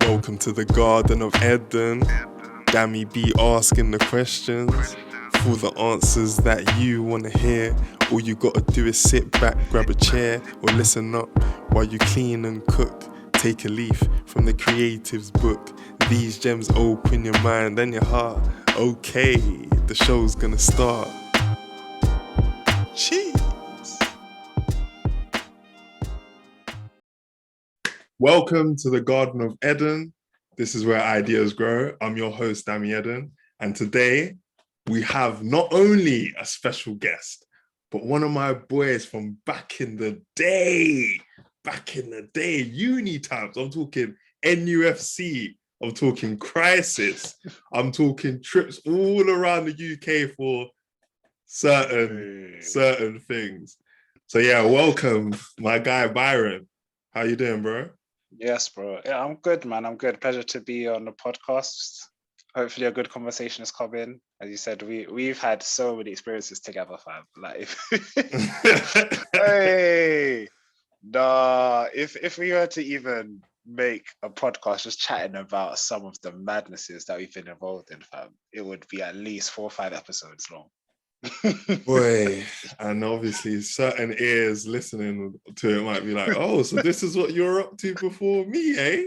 Welcome to the Garden of Edun. Dami be asking the questions for the answers that you want to hear. All you gotta do is sit back, grab a chair, or listen up while you clean and cook. Take a leaf from the creative's book. These gems open your mind and your heart. Okay, the show's gonna start. Cheese. Welcome to the Garden of Edun. This is where ideas grow. I'm your host, Dami Edun. And today we have not only a special guest, but one of my boys from back in the day, uni times. I'm talking NUFC. I'm talking crisis. I'm talking trips all around the UK for certain things. So yeah, welcome, my guy Byron. How you doing, bro? Yes, bro. Yeah, I'm good, man. I'm good. Pleasure to be on the podcast. Hopefully a good conversation is coming. As you said, we've had so many experiences together, fam. Like, hey, nah, if we were to even make a podcast just chatting about some of the madnesses that we've been involved in, fam, it would be at least 4 or 5 episodes long. Boy, and obviously certain ears listening to it might be like, oh, so this is what you're up to before me, eh?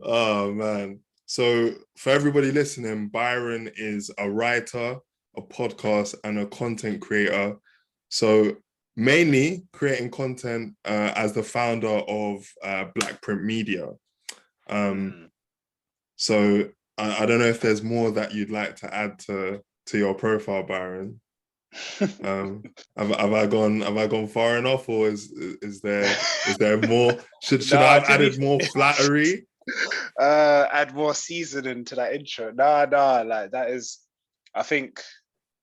Oh man. So for everybody listening, Byron is a writer, a podcast, and a content creator. So mainly creating content as the founder of Blackprint Media. So I don't know if there's more that you'd like to add to your profile, Byron. Have I gone far enough, or is there more? Should I have added more flattery? Add more seasoning to that intro. Like that is, I think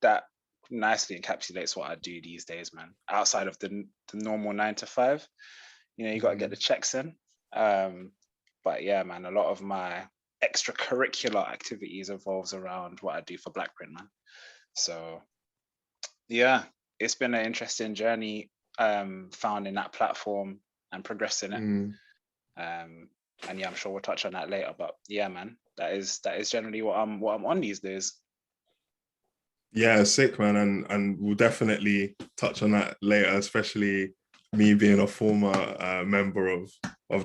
that nicely encapsulates what I do these days, man. Outside of the normal 9 to 5, you got to get the checks in. But yeah, man, a lot of my extracurricular activities evolves around what I do for Blackprint, man. So yeah, it's been an interesting journey founding that platform and progressing it. And yeah, I'm sure we'll touch on that later. But yeah, man, that is generally what I'm on these days. Yeah, sick, man, and we'll definitely touch on that later, especially me being a former member of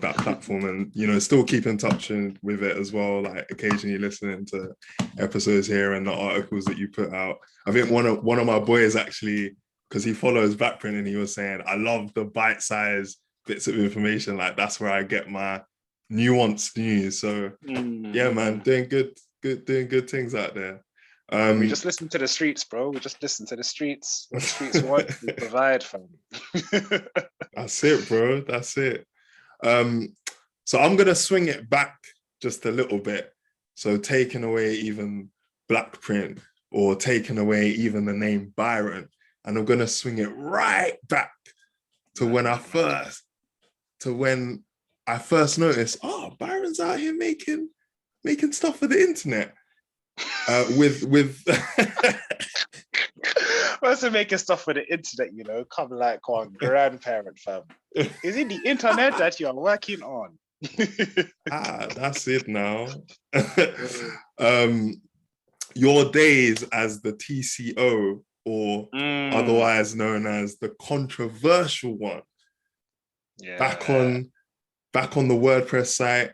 that platform, and still keep in touch with it as well, like occasionally listening to episodes here and the articles that you put out. I think one of my boys actually, because he follows Backprint, and he was saying, I love the bite-sized bits of information, like that's where I get my nuanced news. So yeah, man, doing good things out there. We just listen to the streets, bro. We just listen to the streets. What the streets want, we provide for them. That's it, bro. That's it. So I'm gonna swing it back just a little bit. So taking away even Blackprint, or taking away even the name Byron, and I'm gonna swing it right back to when I first noticed, Byron's out here making stuff for the internet. With What's making stuff for the internet, come like our grandparent, fam. Is it the internet that you are working on? That's it now. Your days as the TCO, or otherwise known as the controversial one. Yeah. Back on the WordPress site.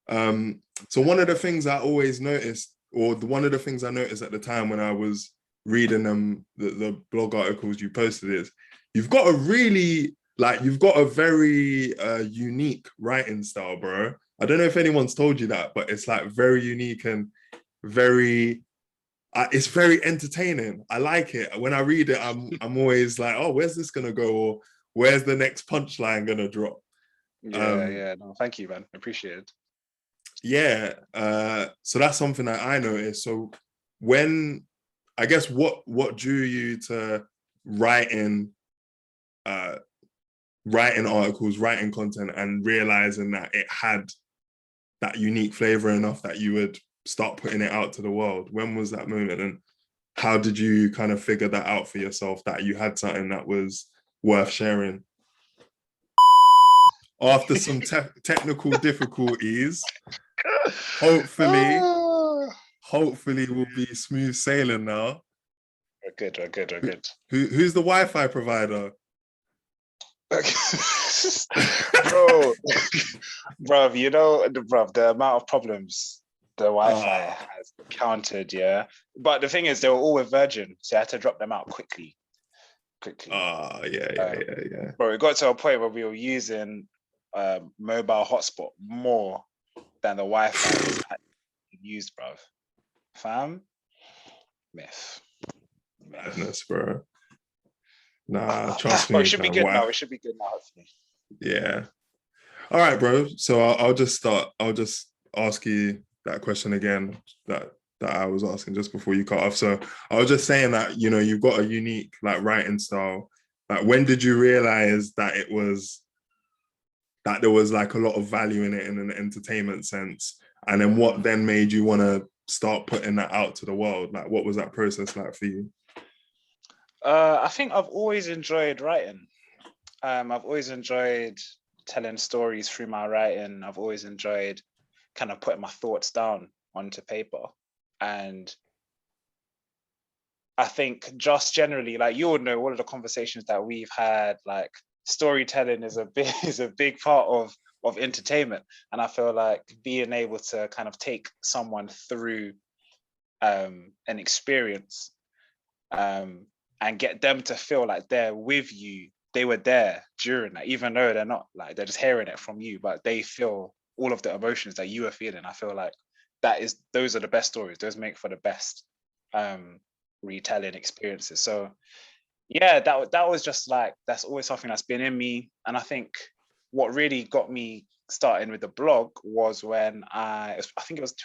So one of the things I always noticed, or one of the things I noticed at the time when I was reading the blog articles you posted, is you've got a very unique writing style, bro. I don't know if anyone's told you that, but it's like very unique and it's very entertaining. I like it. When I read it, I'm always like, oh, where's this gonna go? Or where's the next punchline gonna drop? Yeah. No, thank you, man. Appreciate it. Yeah, so that's something that I noticed. So I guess what drew you to writing articles, writing content, and realizing that it had that unique flavor enough that you would start putting it out to the world? When was that moment, and how did you kind of figure that out for yourself, that you had something that was worth sharing? after some technical difficulties, hopefully we'll be smooth sailing now. We're good. Who's the Wi-Fi provider? bro, you know, the amount of problems the Wi-Fi has countered, yeah. But the thing is, they were all with Virgin, so I had to drop them out quickly. Yeah. But it got to a point where we were using mobile hotspot more than the Wi-Fi had used, bruv. Fam, myth. Madness, bro. Nah, trust me. But it should be good now. It should be good now, hopefully. Yeah. All right, bro. So I'll just start. I'll just ask you that question again that I was asking just before you cut off. So I was just saying that, you know, you've got a unique like writing style. Like, when did you realize that there was like a lot of value in it in an entertainment sense? And then what then made you want to start putting that out to the world? Like, what was that process like for you? I think I've always enjoyed writing. I've always enjoyed telling stories through my writing. I've always enjoyed kind of putting my thoughts down onto paper. And I think just generally, like, you would know all of the conversations that we've had, like, storytelling is a big part of entertainment. And I feel like being able to kind of take someone through an experience and get them to feel like they're with you. They were there during that, even though they're not, like, they're just hearing it from you, but they feel all of the emotions that you are feeling. I feel like those are the best stories. Those make for the best retelling experiences. So yeah, that was just like, that's always something that's been in me. And I think what really got me starting with the blog was when I think it was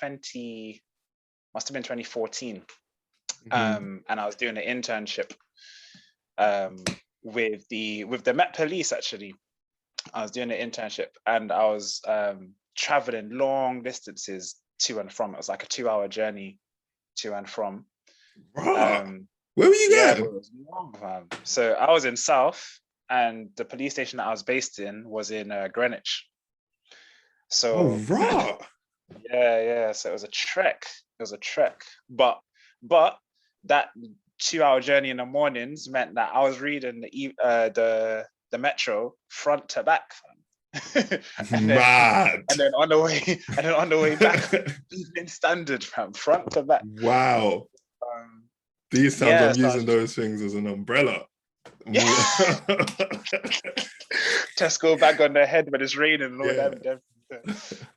must have been 2014. And I was doing an internship with the Met Police, actually. I was doing an internship and I was traveling long distances to and from. It was like a 2-hour journey to and from. Where were you going? It was long, fam. So I was in South, and the police station that I was based in was in Greenwich. So yeah. So it was a trek. But that 2-hour journey in the mornings meant that I was reading the Metro front to back. and then on the way back, Evening Standard, fam, front to back. Wow. These times I'm using those things as an umbrella. Yeah. Tesco bag on their head when it's raining and all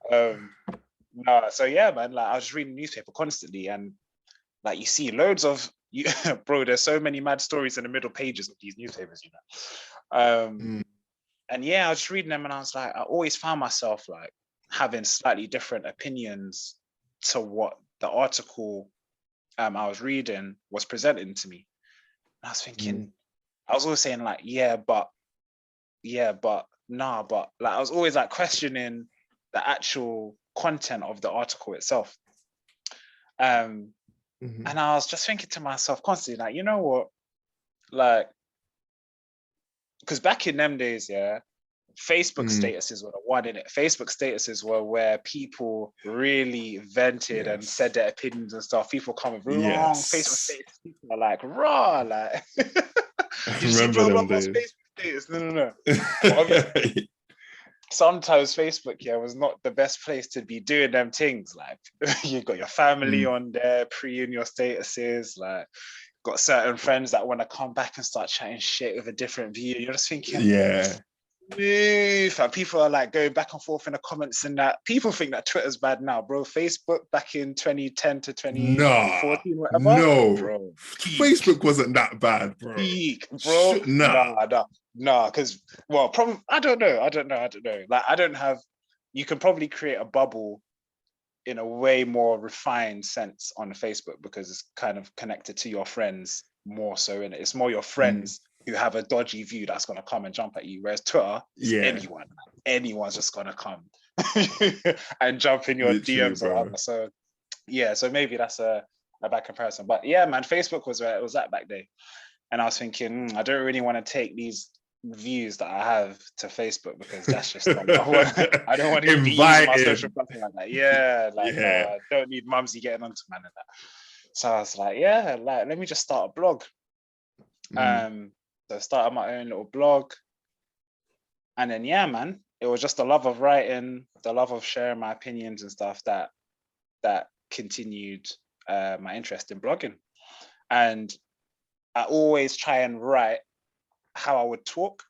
that. So yeah, man, like, I was reading newspaper constantly, and like, you see loads of bro, there's so many mad stories in the middle pages of these newspapers, you know. And yeah, I was reading them and I was like, I always found myself like having slightly different opinions to what the article I was reading was presenting to me. And I was thinking, I was always saying like, but nah, but like, I was always like questioning the actual content of the article itself. And I was just thinking to myself constantly, like, you know what, like, because back in them days, yeah, Facebook statuses were the one in it. Facebook statuses were where people really vented and said their opinions and stuff. People come with long Facebook statuses. People are like, raw, like, you see blah, blah, blah, Facebook status. No. Obviously, sometimes Facebook, was not the best place to be doing them things. Like, you got your family on there, pre in your statuses, like, got certain friends that want to come back and start chatting shit with a different view. You're just thinking, move. And people are like going back and forth in the comments and that. People think that Twitter's bad now, bro. Facebook back in 2010 to 2014, whatever. No, bro. Facebook wasn't that bad, bro. Peak, bro. Nah. Because, well, probably, I don't know. Like, I don't have. You can probably create a bubble in a way more refined sense on Facebook, because it's kind of connected to your friends more so, and it's more your friends who have a dodgy view that's going to come and jump at you, whereas Twitter is anyone's just going to come and jump in your DMs or whatever. So yeah, so maybe that's a bad comparison, but yeah, man, Facebook was where it was at back then. And I was thinking, I don't really want to take these views that I have to Facebook because that's just like, I don't want to be using my social platform like that. Yeah, like I don't need Mumsy getting onto man and that. So I was like, yeah, like let me just start a blog. So I started my own little blog, and then yeah, man, it was just the love of writing, the love of sharing my opinions and stuff that continued my interest in blogging. And I always try and write how I would talk.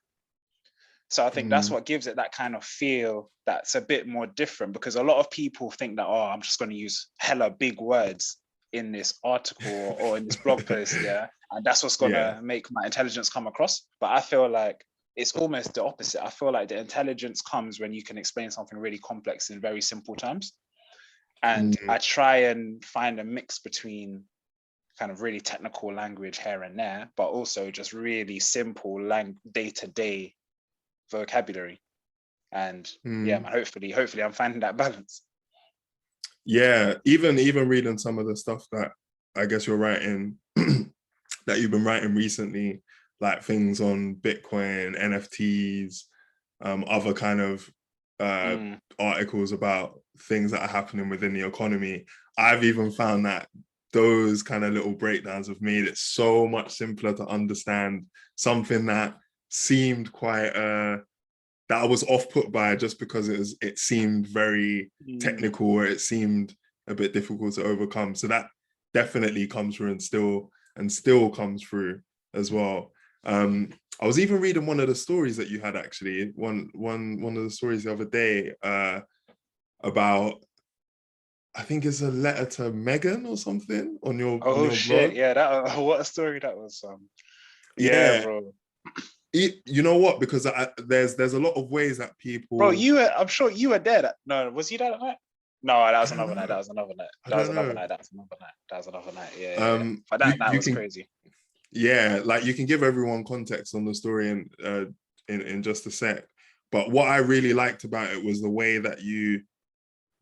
So I think that's what gives it that kind of feel that's a bit more different, because a lot of people think that, oh, I'm just going to use hella big words in this article or in this blog post, yeah, and that's what's going to make my intelligence come across. But I feel like it's almost the opposite. I feel like the intelligence comes when you can explain something really complex in very simple terms. And I try and find a mix between kind of really technical language here and there, but also just really simple day-to-day vocabulary. And yeah, man, hopefully I'm finding that balance. Yeah, even reading some of the stuff that I guess you're writing, that you've been writing recently, like things on Bitcoin, NFTs, other kind of articles about things that are happening within the economy. I've even found that those kind of little breakdowns have made it so much simpler to understand something that seemed quite that I was off-put by, just because it seemed very technical, or it seemed a bit difficult to overcome. So that definitely comes through and still comes through as well. I was even reading one of the stories that you had, actually, one of the stories the other day about, I think it's a letter to Megan or something on your shit blog. Yeah, what a story that was. Yeah, bro. You know what? Because there's a lot of ways that people. Bro, I'm sure you were there. No, was he there that night? No, that was another night. That was another night. Yeah. But that was crazy. Yeah, like you can give everyone context on the story in just a sec. But what I really liked about it was the way that you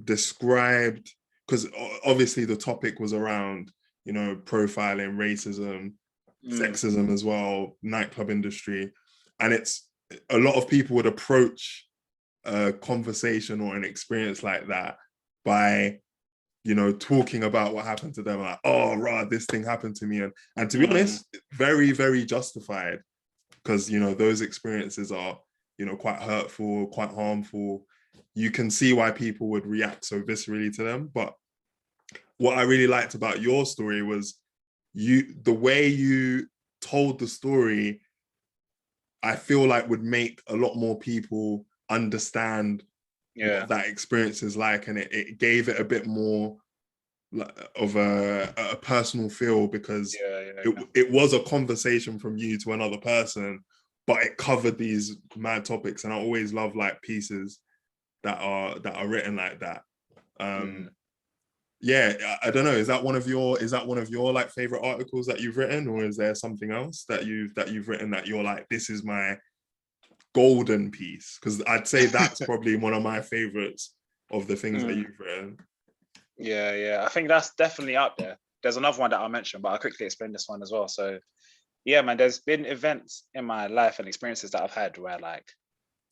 described, because obviously the topic was around, profiling, racism, sexism as well, nightclub industry. And it's a lot of people would approach a conversation or an experience like that by, talking about what happened to them, like, oh, rah, this thing happened to me. And to be honest, very, very justified, because, those experiences are, quite hurtful, quite harmful. You can see why people would react so viscerally to them. But what I really liked about your story was the way you told the story, I feel like would make a lot more people understand what that experience is like, and it gave it a bit more of a personal feel, because it was a conversation from you to another person, but it covered these mad topics. And I always love like pieces that are written like that. Yeah, I don't know. Is that one of your like favorite articles that you've written, or is there something else that you've written that you're like, this is my golden piece? Because I'd say that's probably one of my favorites of the things that you've written. Yeah, I think that's definitely up there. There's another one that I'll mention, but I'll quickly explain this one as well. So yeah, man, there's been events in my life and experiences that I've had where like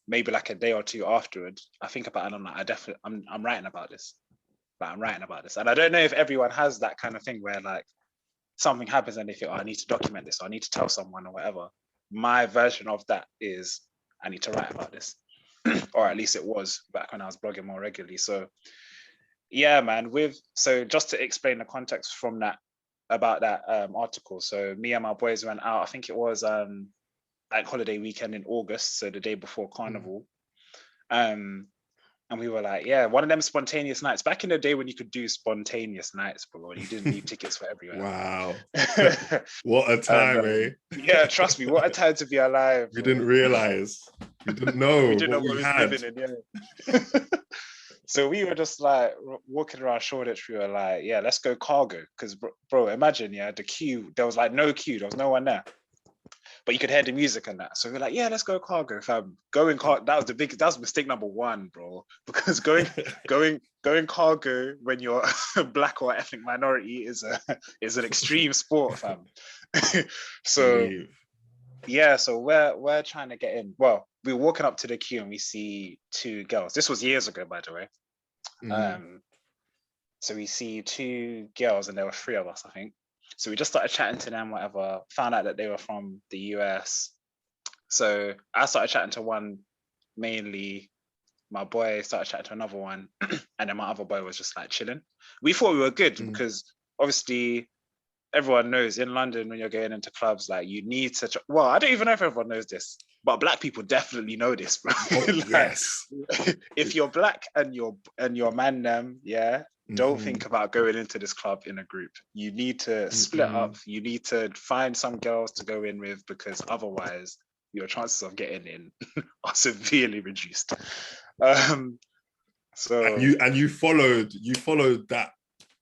maybe like a day or two afterwards, I think about it and I'm like, I'm writing about this. Like, I'm writing about this. And I don't know if everyone has that kind of thing where like something happens and they think, oh, I need to document this, or I need to tell someone or whatever. My version of that is I need to write about this. Or at least it was back when I was blogging more regularly. So yeah, man, so just to explain the context from that, about that article. So me and my boys went out, I think it was like holiday weekend in August, so the day before Carnival. And we were like, yeah, one of them spontaneous nights. Back in the day when you could do spontaneous nights, bro, you didn't need tickets for everywhere. Wow. What a time, eh? Yeah, trust me, what a time to be alive. We didn't realize. We didn't know we didn't know what we was had. living in, yeah. So we were just like walking around Shoreditch. We were like, yeah, let's go cargo. Because, bro, imagine, yeah, the queue, there was like no queue. There was no one there. But you could hear the music and that. So we're like, yeah, let's go cargo. Fam. That was mistake number one, bro. Because going cargo when you're black or ethnic minority is an extreme sport, fam. So yeah, so we're trying to get in. Well, we were walking up to the queue and we see two girls. This was years ago, by the way. So we see two girls and there were three of us, I think. So we just started chatting to them, whatever, found out that they were from the US. So I started chatting to one mainly, my boy started chatting to another one, and then my other boy was just like chilling. We thought we were good because obviously everyone knows in London when you're going into clubs, like you need to, well, I don't even know if everyone knows this, but Black people definitely know this, bro. Oh, yes. If you're Black and you're man them, yeah, don't think about going into this club in a group. You need to split up. You need to find some girls to go in with, because otherwise your chances of getting in are severely reduced. So and you followed that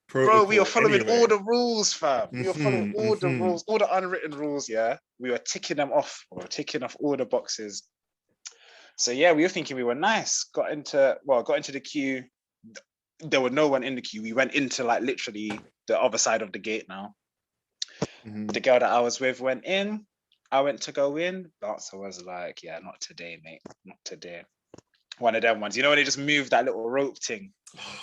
protocol. Bro, we were following anyway. all the rules, fam. We were following all the rules, all the unwritten rules, yeah. We were ticking them off. We were ticking off all the boxes. So yeah, we were thinking we were nice. Got into the queue. There was no one in the queue. We went into like literally the other side of the gate now. The girl that I was with went in. I went to go in. Bouncer was like, yeah, not today, mate. Not today. One of them ones. You know when they just move that little rope thing?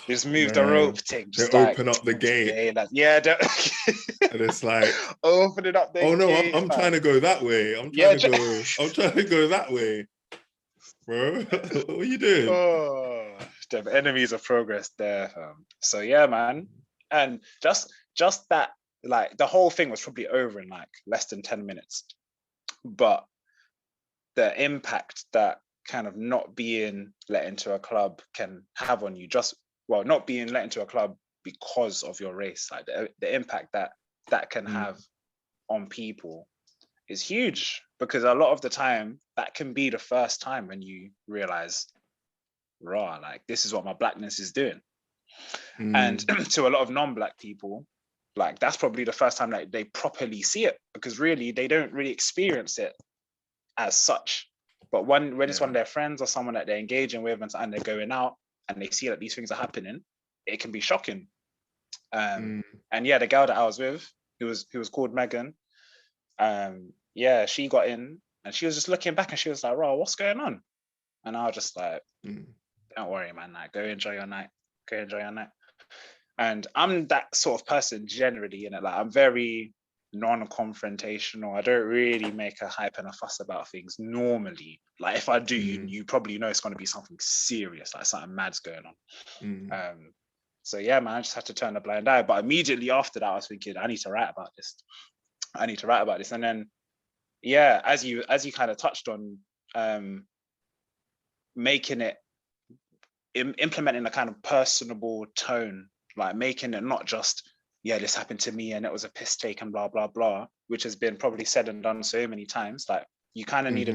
They just move the rope thing. They open up the gate. Yeah, and it's like opening up the gate. Oh no, I'm trying to go that way. I'm trying to go that way. Bro, what are you doing? Oh, the enemies of progress there. So yeah, man. And just that, like the whole thing was probably over in like less than 10 minutes. But the impact that kind of not being let into a club can have on you, not being let into a club because of your race, like the impact that can have on people is huge, because a lot of the time that can be the first time when you realize, raw, like this is what my Blackness is doing. And to a lot of non-Black people, like that's probably the first time that they properly see it, because really they don't really experience it as such. But when it's one of their friends or someone that they're engaging with and they're going out and they see that these things are happening, it can be shocking. And yeah, the girl that I was with, who was called Megan, yeah, she got in and she was just looking back and she was like, "Raw, what's going on?" And I was just like, "Don't worry, man. Like, go enjoy your night. Go enjoy your night." And I'm that sort of person generally, you know, like I'm very non-confrontational. I don't really make a hype and a fuss about things normally. Like if I do, you probably know it's going to be something serious, like something mad's going on. So yeah, man, I just had to turn a blind eye. But immediately after that, I was thinking, I need to write about this. And then, yeah, as you kind of touched on, making it, implementing a kind of personable tone, like making it not just, yeah, this happened to me and it was a piss take and blah, blah, blah, which has been probably said and done so many times. Like you kind of need a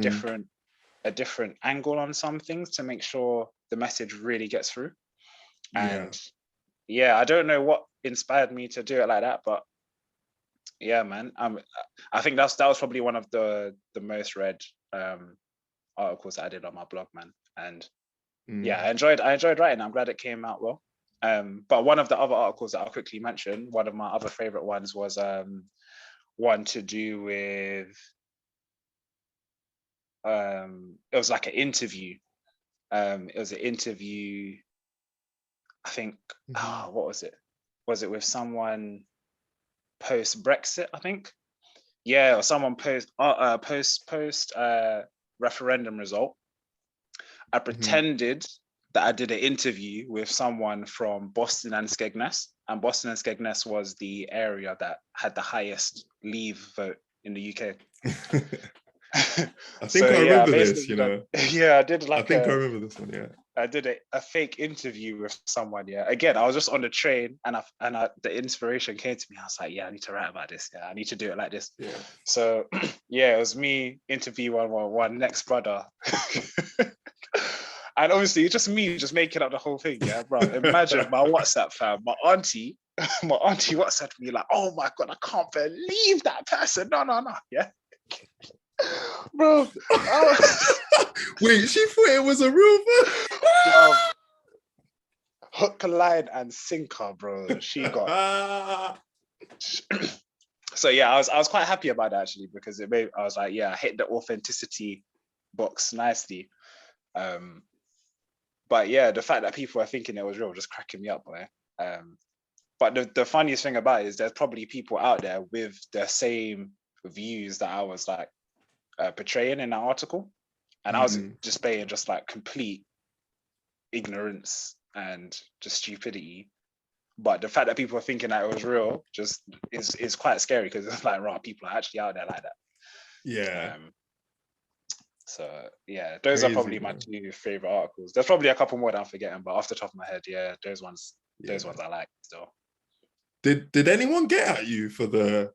different angle on some things to make sure the message really gets through. And yeah, I don't know what inspired me to do it like that, but yeah, man, I think that was probably one of the most read articles that I did on my blog, man. And yeah, I enjoyed writing. I'm glad it came out well. But one of the other articles that I'll quickly mention, one of my other favorite ones was one to do with it was like an interview. It was an interview, I think, what was it? Was it with someone post Brexit, I think? Yeah, or someone post referendum result. I pretended that I did an interview with someone from Boston and Skegness, and Boston and Skegness was the area that had the highest Leave vote in the UK. I think I remember this, you know. Yeah, I did like I think I remember this one, yeah. I did a fake interview with someone, yeah. Again, I was just on the train and the inspiration came to me. I was like, yeah, I need to write about this. Yeah, I need to do it like this. Yeah. So yeah, it was me interviewing one next brother. And obviously it's just me just making up the whole thing, yeah, bro. Imagine my WhatsApp fam, my auntie WhatsApped me like, "Oh my God, I can't believe that person. No, yeah." Bro, wait, she thought it was a real bro, hook, line, and sinker, bro. She got So yeah, I was quite happy about that actually, because I was like, yeah, I hit the authenticity box nicely. But yeah, the fact that people are thinking it was real just cracking me up, boy. But the funniest thing about it is there's probably people out there with the same views that I was like portraying in that article, and I was displaying just like complete ignorance and just stupidity. But the fact that people are thinking that it was real just is quite scary, because it's like, right, people are actually out there like that. Yeah. So yeah, those are probably my two favorite articles. There's probably a couple more that I'm forgetting, but off the top of my head, yeah, those ones I like still. Did anyone get at you for the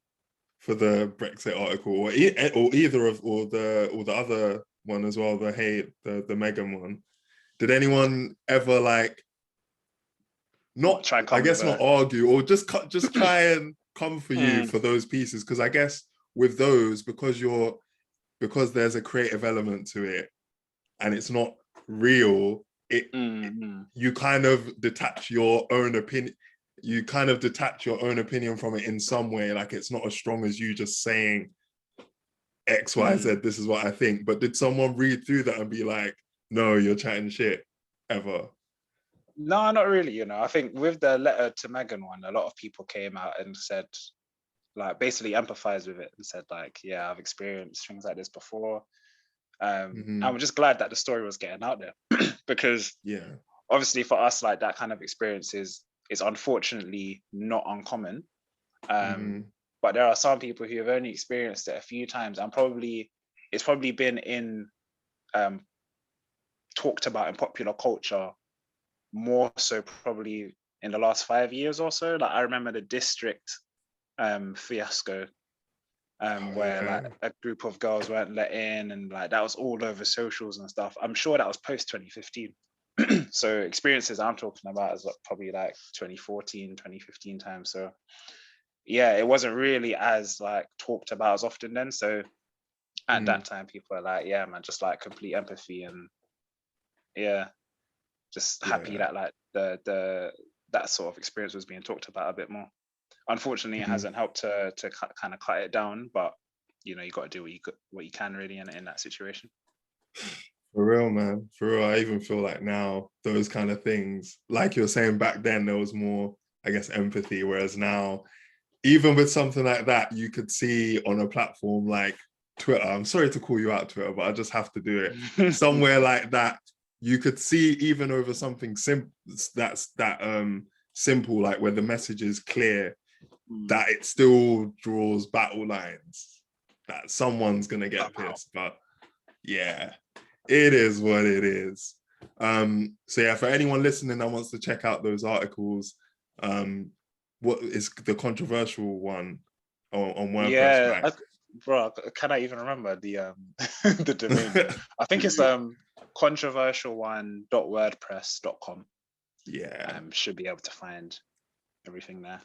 Brexit article, or either of or the other one as well, the Meghan one? Did anyone ever like not try and not argue, or just try and come for you for those pieces? Because I guess with those, because there's a creative element to it and it's not real, you kind of detach your own opinion. You kind of detach your own opinion from it in some way. Like, it's not as strong as you just saying X, Y, Z, this is what I think. But did someone read through that and be like, no, you're chatting shit, ever? No, not really. You know, I think with the letter to Meghan one, a lot of people came out and said, like, basically empathized with it and said, like, yeah, I've experienced things like this before. And we're just glad that the story was getting out there, because obviously for us, like, that kind of experience is unfortunately not uncommon. But there are some people who have only experienced it a few times, and it's probably been talked about in popular culture more so probably in the last 5 years or so. Like, I remember the district fiasco, where like a group of girls weren't let in, and like that was all over socials and stuff. I'm sure that was post 2015. So experiences I'm talking about is like probably like 2014, 2015 time. So yeah, it wasn't really as like talked about as often then. So at that time, people are like, yeah, man, just like complete empathy, and yeah, just happy that like the that sort of experience was being talked about a bit more. Unfortunately, it hasn't helped to kind of cut it down, but you know, you got to do what you can really in that situation. For real, man. For real. I even feel like now those kind of things, like you're saying, back then there was more, I guess, empathy, whereas now, even with something like that, you could see on a platform like Twitter, I'm sorry to call you out, Twitter, but I just have to do it. Somewhere like that, you could see even over something simple, simple, like where the message is clear, that it still draws battle lines, that someone's going to get pissed. But yeah, it is what it is. So yeah, for anyone listening that wants to check out those articles, what is the controversial one on WordPress? Yeah, right? Bro, can I even remember the the domain? I think it's controversialone.wordpress.com. Yeah, should be able to find everything there.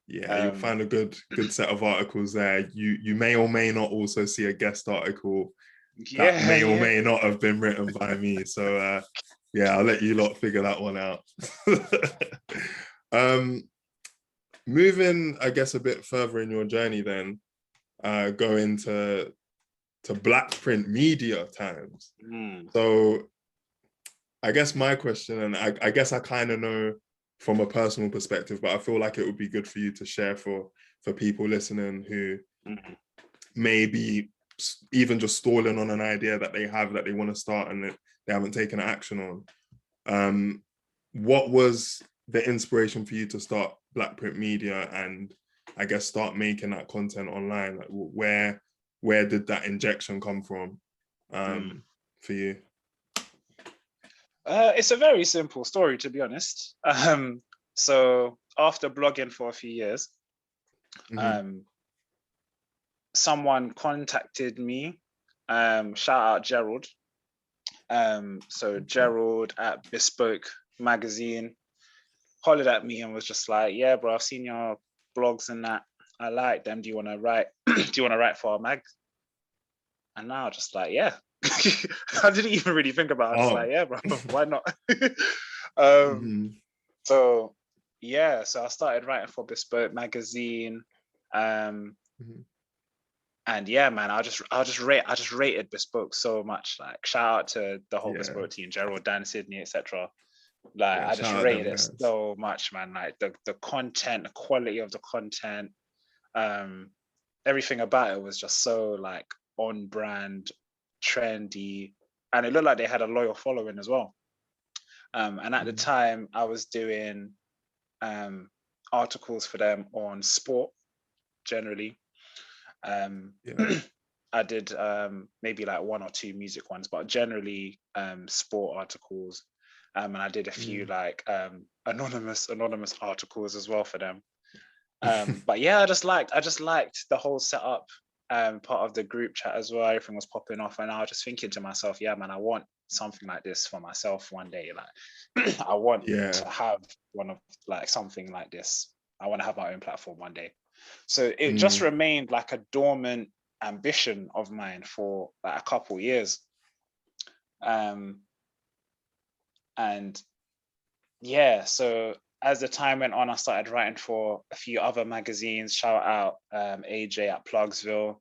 Yeah, you'll find a good set of articles there. You may or may not also see a guest article that may or may not have been written by me. So yeah, I'll let you lot figure that one out. Moving, I guess, a bit further in your journey then, going to Black print media times. So I guess my question, and I guess I kind of know from a personal perspective, but I feel like it would be good for you to share for people listening who may be even just stalling on an idea that they have that they want to start and that they haven't taken action on. What was the inspiration for you to start Black print media and I guess start making that content online? Like, where did that injection come from for you? It's a very simple story, to be honest. So after blogging for a few years, someone contacted me. Shout out Gerald. So Gerald at Bespoke Magazine hollered at me and was just like, "Yeah, bro, I've seen your blogs and that. I like them. Do you want to write? Do you want to write for our mag?" And now just like, yeah. I didn't even really think about it. I was like, yeah, bro, why not? So yeah, so I started writing for Bespoke Magazine. And yeah, man, I just rated Bespoke so much. Like, shout out to the whole Bespoke team, Gerald, Dan, Sydney, etc. Like, I just rated it so much, man. Like the content, the quality of the content, everything about it was just so like on brand, trendy, and it looked like they had a loyal following as well. And at the time, I was doing articles for them on sport generally. I did maybe like 1 or 2 music ones, but generally sport articles. And I did a few like anonymous articles as well for them. But yeah, I just liked the whole setup, part of the group chat as well. Everything was popping off, and I was just thinking to myself, yeah, man, I want something like this for myself one day. Like, I want to have one of like something like this. I want to have my own platform one day. So it just remained like a dormant ambition of mine for like a couple years. And yeah, so as the time went on, I started writing for a few other magazines. Shout out AJ at Plugsville,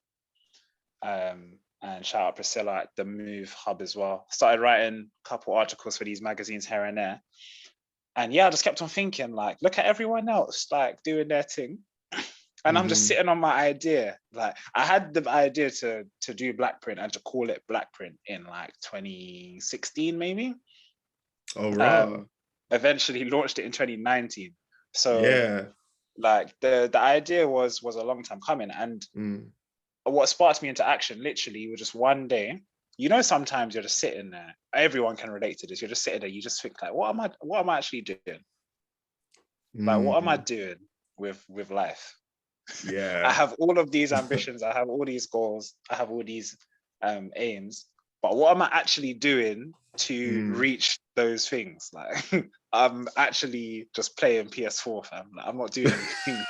and shout out Priscilla at the Move Hub as well. Started writing a couple articles for these magazines here and there. And yeah, I just kept on thinking, like, look at everyone else like doing their thing. And I'm just sitting on my idea. Like, I had the idea to do Blackprint and to call it Blackprint in like 2016, maybe. Oh, right. Eventually launched it in 2019. So like the idea was a long time coming. And what sparked me into action literally was just one day. You know, sometimes you're just sitting there. Everyone can relate to this. You're just sitting there. You just think like, what am I actually doing? Like, what am I doing with life? Yeah. I have all of these ambitions. I have all these goals. I have all these aims. But what am I actually doing to reach those things? Like, I'm actually just playing PS4, fam. Like, I'm not doing anything.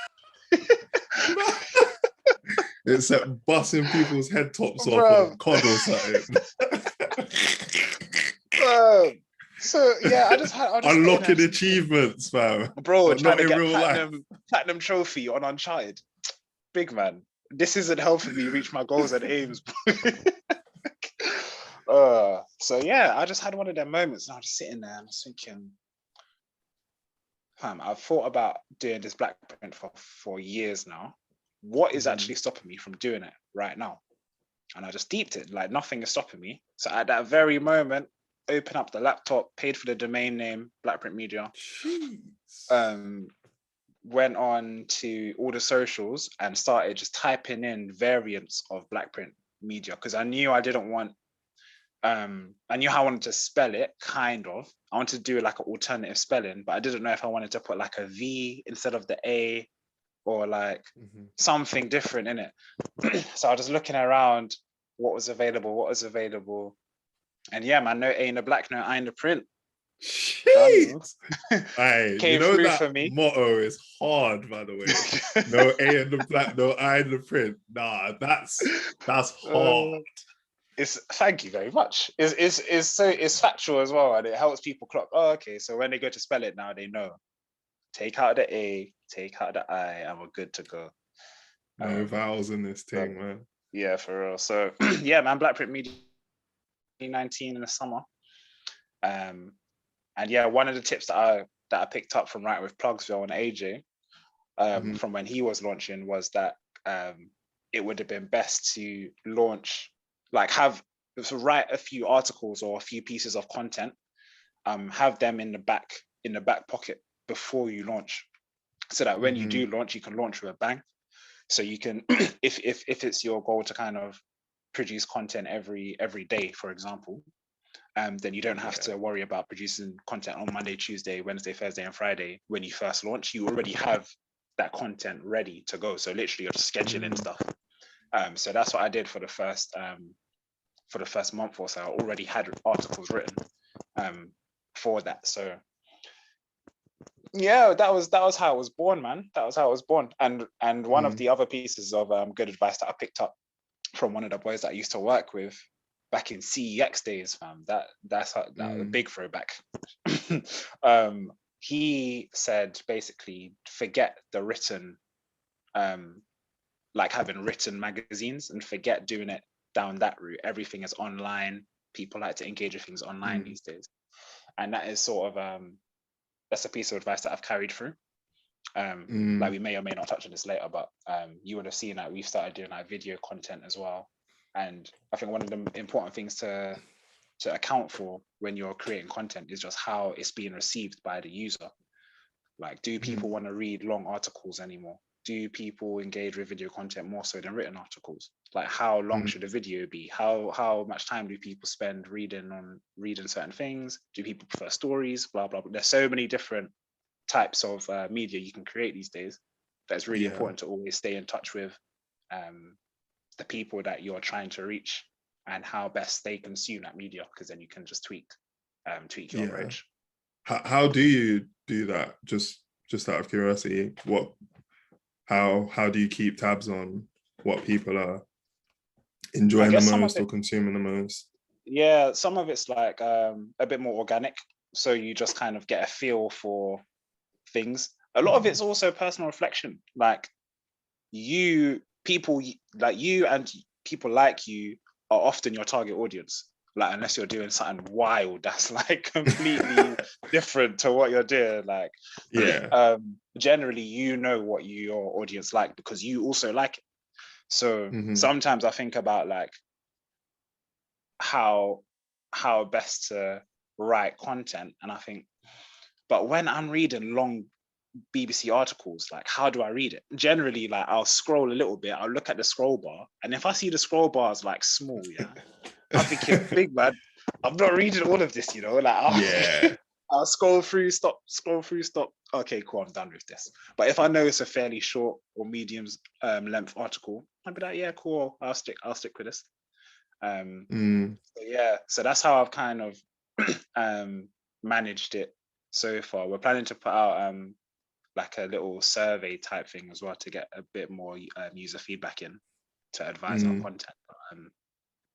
It's like busting people's head tops off on COD or something. So yeah, I just unlocking achievements, fam. Bro, trying to get platinum trophy on Uncharted. Big man, this isn't helping me reach my goals and aims. So yeah, I just had one of them moments, and I was just sitting there and I was thinking, fam, I've thought about doing this Blackprint for years now. What is actually stopping me from doing it right now? And I just deeped it, like nothing is stopping me. So at that very moment, open up the laptop, paid for the domain name, Blackprint Media. Went on to all the socials and started just typing in variants of Blackprint Media, because I knew I didn't want, I knew how I wanted to spell it, kind of. I wanted to do like an alternative spelling, but I didn't know if I wanted to put like a V instead of the A, or like something different in it. So I was just looking around what was available. And yeah, man, no A in the black, no I in the print. Jeez. Hey, came you know through that for me. Motto is hard, by the way. No A in the black, no I in the print. Nah, that's hard. Thank you very much. It's factual as well, and it helps people clock. Oh, okay, so when they go to spell it now, they know. Take out the A, take out the I, and we're good to go. No vowels in this thing, man. Yeah, for real. So yeah, man, Blackprint Media 2019 in the summer. And yeah, one of the tips that I picked up from writing with Plugsville and AJ, from when he was launching, was that it would have been best to launch, like write a few articles or a few pieces of content, have them in the back pocket before you launch, so that when you do launch, you can launch with a bang. So you can, if it's your goal to kind of produce content every day, for example, then you don't have to worry about producing content on Monday, Tuesday, Wednesday, Thursday, and Friday. When you first launch, you already have that content ready to go. So literally, you're just scheduling stuff. So that's what I did for the first month or so. I already had articles written for that. So yeah, that was how I was born, man. That was how I was born. And one of the other pieces of good advice that I picked up from one of the boys that I used to work with back in CEX days, fam. That's a big throwback. He said basically, forget the written like having written magazines and forget doing it down that route. Everything is online. People like to engage with things online these days. And that is sort of, that's a piece of advice that I've carried through. Like we may or may not touch on this later, but you would have seen that we've started doing like video content as well. And I think one of the important things to account for when you're creating content is just how it's being received by the user. Like, do people want to read long articles anymore? Do people engage with video content more so than written articles? Like, how long should a video be? How much time do people spend reading certain things? Do people prefer stories? Blah, blah, blah. There's so many different types of media you can create these days that it's really important to always stay in touch with the people that you're trying to reach and how best they consume that media, because then you can just tweak your approach. How do you do that? Just out of curiosity, how do you keep tabs on what people are enjoying the most or consuming the most? Yeah, some of it's like a bit more organic. So you just kind of get a feel for things. A lot of it's also personal reflection. Like people like you and people like you are often your target audience. Like, unless you're doing something wild that's like completely different to what you're doing. Like, generally, you know what your audience like because you also like it. So sometimes I think about like how best to write content, and I think, but when I'm reading long BBC articles, like, how do I read it? Generally, like, I'll scroll a little bit, I'll look at the scroll bar, and if I see the scroll bar is like small, I'm thinking, big man, I'm not reading all of this, like, I'll scroll through, stop. Okay, cool, I'm done with this. But if I know it's a fairly short or medium length article, I'll be like, yeah, cool, I'll stick with this. So that's how I've kind of managed it so far. We're planning to put out like a little survey type thing as well to get a bit more user feedback in to advise our content.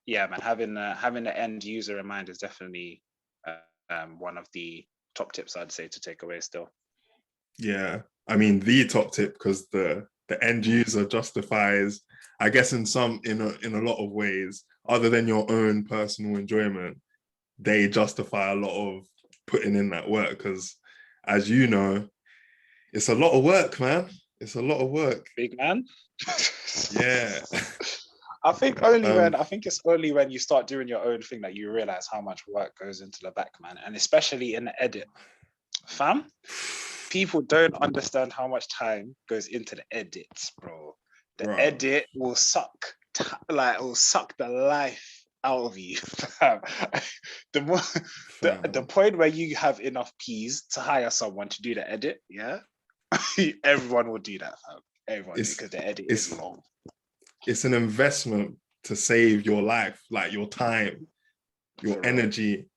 Man, having the end user in mind is definitely one of the top tips I'd say to take away still. Yeah, I mean the top tip, because the end user justifies, I guess, in a lot of ways, other than your own personal enjoyment, they justify a lot of putting in that work, because as you know, it's a lot of work, man. It's a lot of work. Big man. Yeah. I think it's only when you start doing your own thing that you realize how much work goes into the back, man. And especially in the edit. Fam, people don't understand how much time goes into the edits, bro. The edit will suck the life out of you. The point where you have enough peas to hire someone to do the edit, everyone will do that, fam. Everyone, because the edit is long. It's an investment to save your life, like your time, your energy.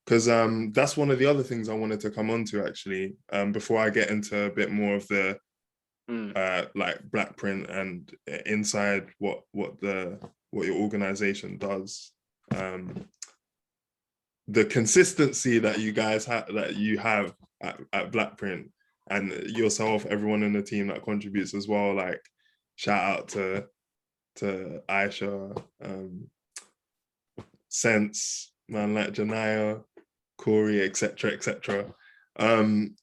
Because that's one of the other things I wanted to come on to, actually, before I get into a bit more of the like Black Print and inside what your organization does. The consistency that you guys have at Black Print, and yourself, everyone in the team that contributes as well. Like, shout out to Aisha, Sense, man, like Janaya, Corey, etc. The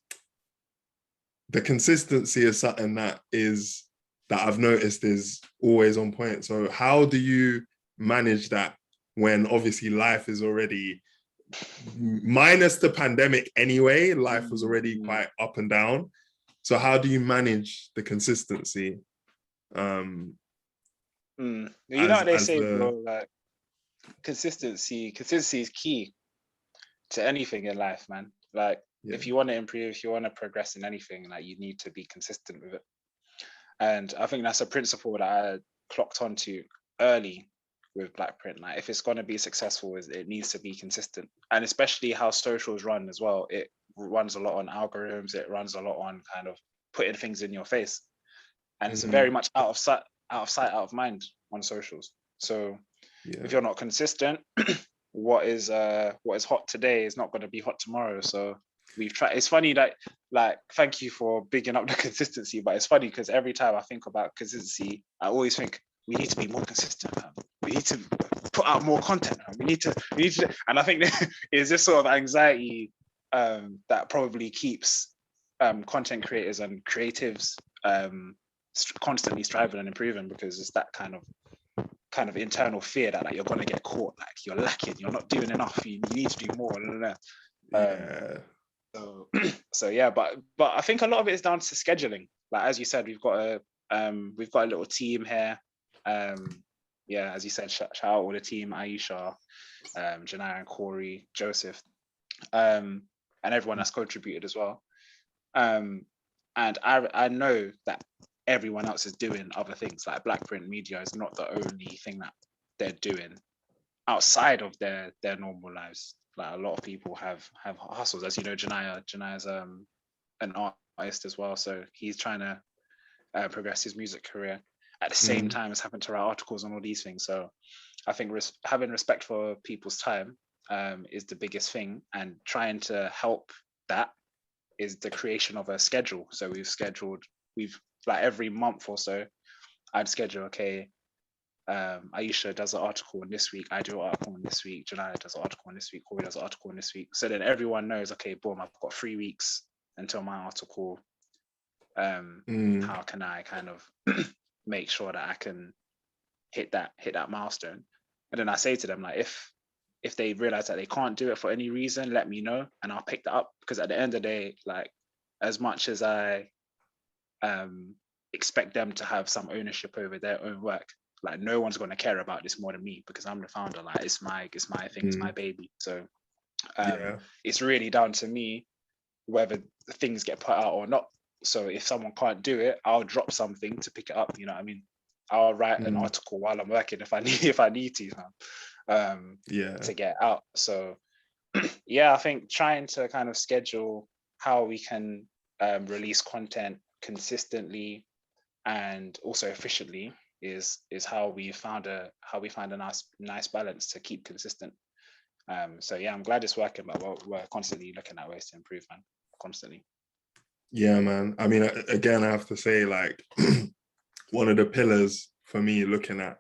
consistency is something that I've noticed is always on point. So how do you manage that when obviously life is already, minus the pandemic anyway, life was already quite up and down. So how do you manage the consistency? You know what they say, bro, like consistency is key to anything in life, man. Like, if you want to improve, if you want to progress in anything, like, you need to be consistent with it. And I think that's a principle that I clocked onto early with Black Print. Like, if it's going to be successful, it needs to be consistent. And especially how socials run as well. It runs a lot on algorithms. It runs a lot on kind of putting things in your face. And it's very much out of sight, out of mind on socials. So if you're not consistent, what is hot today is not going to be hot tomorrow. So we've tried. It's funny that, like, thank you for bigging up the consistency, but it's funny because every time I think about consistency, I always think we need to be more consistent. We need to put out more content. We need to, and I think it's this sort of anxiety that probably keeps content creators and creatives constantly striving and improving, because it's that kind of internal fear that, like, you're gonna get caught, like you're lacking, you're not doing enough, you need to do more. So yeah, but I think a lot of it is down to scheduling. Like, as you said, we've got a little team here. Yeah, as you said, shout out all the team: Aisha, Janaya and Corey, Joseph, and everyone that's contributed as well. And I know that everyone else is doing other things. Like, Black Print Media is not the only thing that they're doing outside of their normal lives. Like, a lot of people have hustles. As you know, Janaya's an artist as well, so he's trying to progress his music career at the same time as having to write articles on all these things. So I think having respect for people's time is the biggest thing, and trying to help that is the creation of a schedule. So we've like every month or so, I'd schedule, okay, Aisha does an article on this week, I do an article on this week, Janaya does an article on this week, Corey does an article on this week. So then everyone knows, okay, boom, I've got 3 weeks until my article. How can I kind of make sure that I can hit that milestone? And then I say to them, like, if they realize that they can't do it for any reason, let me know and I'll pick that up. Because at the end of the day, like, as much as I expect them to have some ownership over their own work, like, no one's going to care about this more than me, because I'm the founder. Like, it's my thing, it's my baby. So it's really down to me whether the things get put out or not. So if someone can't do it, I'll drop something to pick it up. You know what I mean? I'll write an article while I'm working if I need to, to get out. So yeah, I think trying to kind of schedule how we can release content consistently and also efficiently is how we found a nice balance to keep consistent. So yeah, I'm glad it's working, but we're constantly looking at ways to improve, man. Constantly. Yeah, man. I mean, again, I have to say, like, one of the pillars for me looking at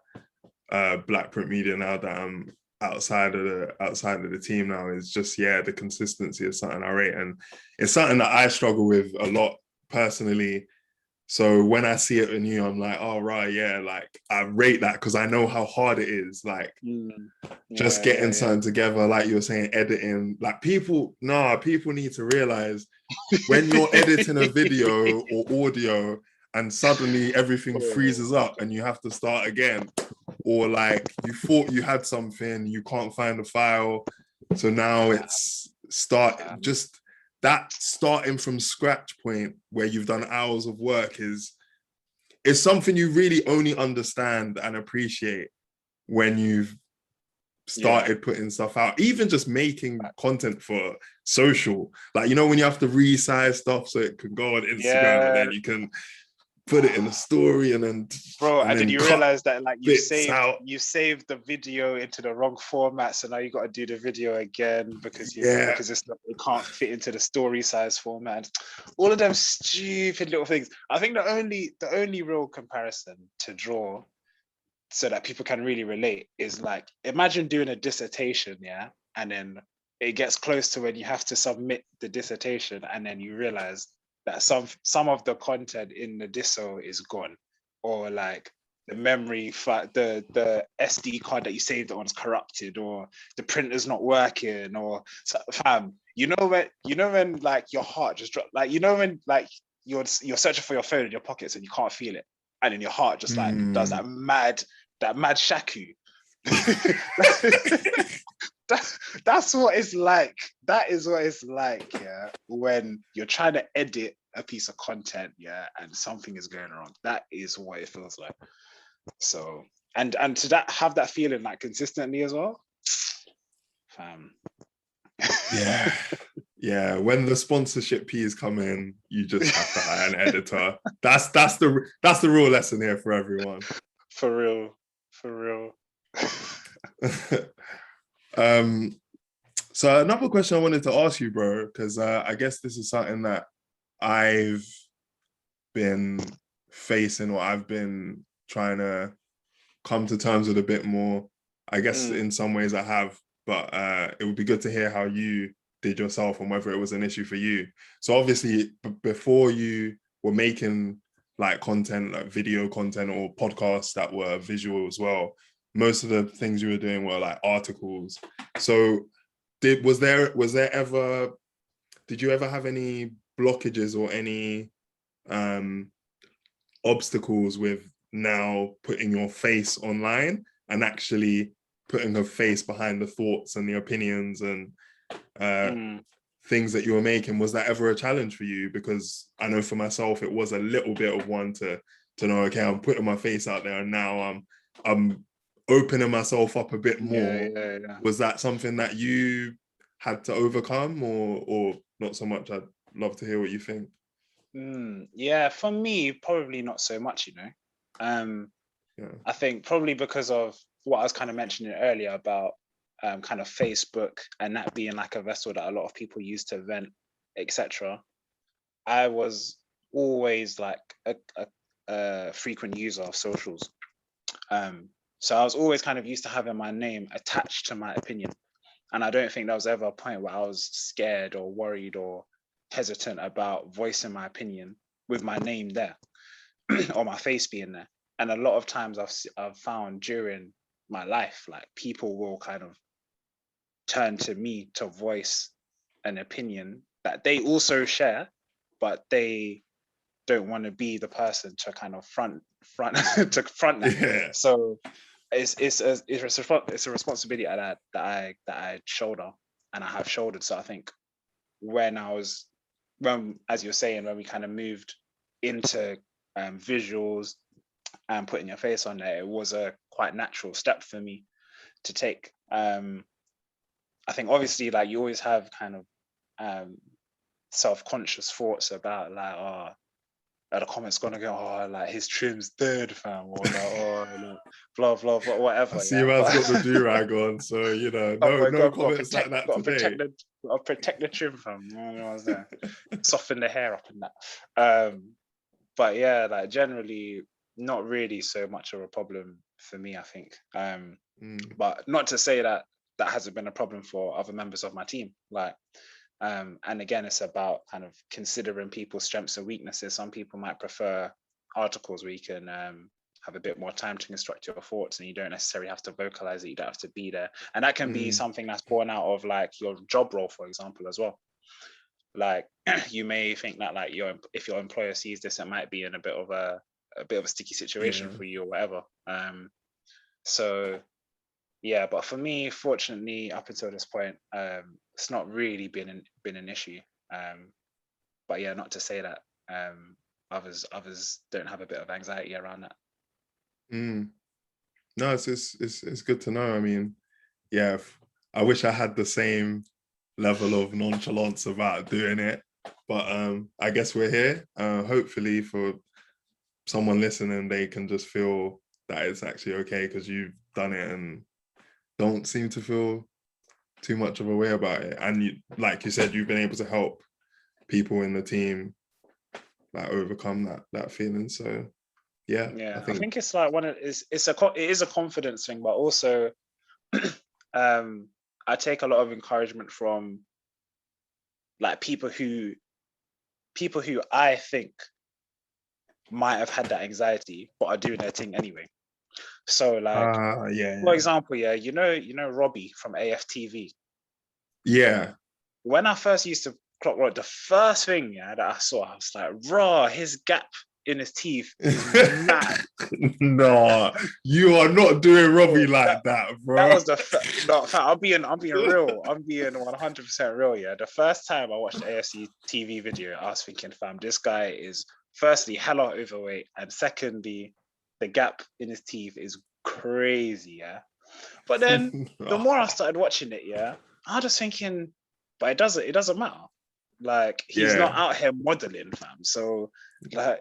Black Print Media now that I'm outside of the team now is just, the consistency is something I rate, and it's something that I struggle with a lot personally. So when I see it in you, I'm like, oh right, yeah, like, I rate that because I know how hard it is. Like, just getting something together, like you were saying, editing. Like, people need to realize when you're editing a video or audio and suddenly everything freezes up and you have to start again, or like you thought you had something, you can't find the file, so now it's that starting from scratch point where you've done hours of work is something you really only understand and appreciate when you've started putting stuff out, even just making content for social. Like, you know, when you have to resize stuff so it can go on Instagram and then you can put it in a story and then did you realize that, like, you saved the video into the wrong format, so now you got to do the video again because it can't fit into the story size format. All of them stupid little things. I think the only real comparison to draw so that people can really relate is, like, imagine doing a dissertation, and then it gets close to when you have to submit the dissertation and then you realize that some of the content in the disso is gone, or like the memory, the SD card that you saved on's corrupted, or the printer's not working, or you know when like your heart just dropped, like, you know when like you're searching for your phone in your pockets and you can't feel it, and then your heart just like does that mad shaku. That's what it's like. That is what it's like, when you're trying to edit a piece of content, and something is going wrong. That is what it feels like. So, and to have that feeling, like, consistently as well, fam. Yeah. When the sponsorship P's come in, you just have to hire an editor. That's the real lesson here for everyone. For real. So another question I wanted to ask you, bro, because I guess this is something that I've been facing, or I've been trying to come to terms with a bit more. I guess in some ways I have, but it would be good to hear how you did yourself and whether it was an issue for you. So obviously, before you were making like content, like video content or podcasts that were visual as well, most of the things you were doing were like articles. So did you ever have any blockages or any obstacles with now putting your face online and actually putting a face behind the thoughts and the opinions and things that you were making? Was that ever a challenge for you? Because I know for myself, it was a little bit of one to know, okay, I'm putting my face out there and now I'm opening myself up a bit more. Yeah. Was that something that you had to overcome or not so much? I'd love to hear what you think. Yeah, for me, probably not so much, I think probably because of what I was kind of mentioning earlier about kind of Facebook and that being like a vessel that a lot of people use to vent, etc. I was always like a frequent user of socials. So I was always kind of used to having my name attached to my opinion. And I don't think there was ever a point where I was scared or worried or hesitant about voicing my opinion with my name there or my face being there. And a lot of times I've found during my life, like people will kind of turn to me to voice an opinion that they also share, but they don't want to be the person to kind of front that. Yeah. So it's a responsibility that I shoulder and I have shouldered. So I think when as you're saying, when we kind of moved into visuals and putting your face on there, it was a quite natural step for me to take. I think obviously like you always have kind of self-conscious thoughts about like, oh, the comments gonna go, oh, like his trim's dead, fam, or like, oh, like, blah blah blah, whatever. I see man's got the do-rag on, so no comments like that today. Gotta protect the trim, fam. I was there, soften the hair up and that. But yeah, like generally, not really so much of a problem for me, I think. But not to say that hasn't been a problem for other members of my team, like. And again, it's about kind of considering people's strengths and weaknesses. Some people might prefer articles where you can have a bit more time to construct your thoughts and you don't necessarily have to vocalize it, you don't have to be there. And that can be something that's born out of like your job role, for example, as well. Like you may think that like if your employer sees this, it might be in a bit of a sticky situation for you or whatever. So yeah, but for me, fortunately, up until this point, it's not really been an issue. But yeah, not to say that others don't have a bit of anxiety around that. No, it's good to know. I mean, yeah, I wish I had the same level of nonchalance about doing it, but I guess we're here. Hopefully, for someone listening, they can just feel that it's actually okay because you've done it and don't seem to feel too much of a way about it. And you, like you said, you've been able to help people in the team like overcome that feeling. So yeah, I think it's like it is a confidence thing, but also I take a lot of encouragement from like people who I think might have had that anxiety but are doing their thing anyway. So like, for example, you know Robbie from AFTV. Yeah. When I first used to clock work, the first thing that I saw, I was like, raw, his gap in his teeth is mad. No, you are not doing Robbie like that, bro. That was I'm being real. I'm being 100% real. Yeah, the first time I watched the AFC TV video, I was thinking, fam, this guy is firstly hella overweight, and secondly, the gap in his teeth is crazy. Yeah, but then the more I started watching it, I was just thinking, but it doesn't matter. Like he's not out here modeling, fam. So like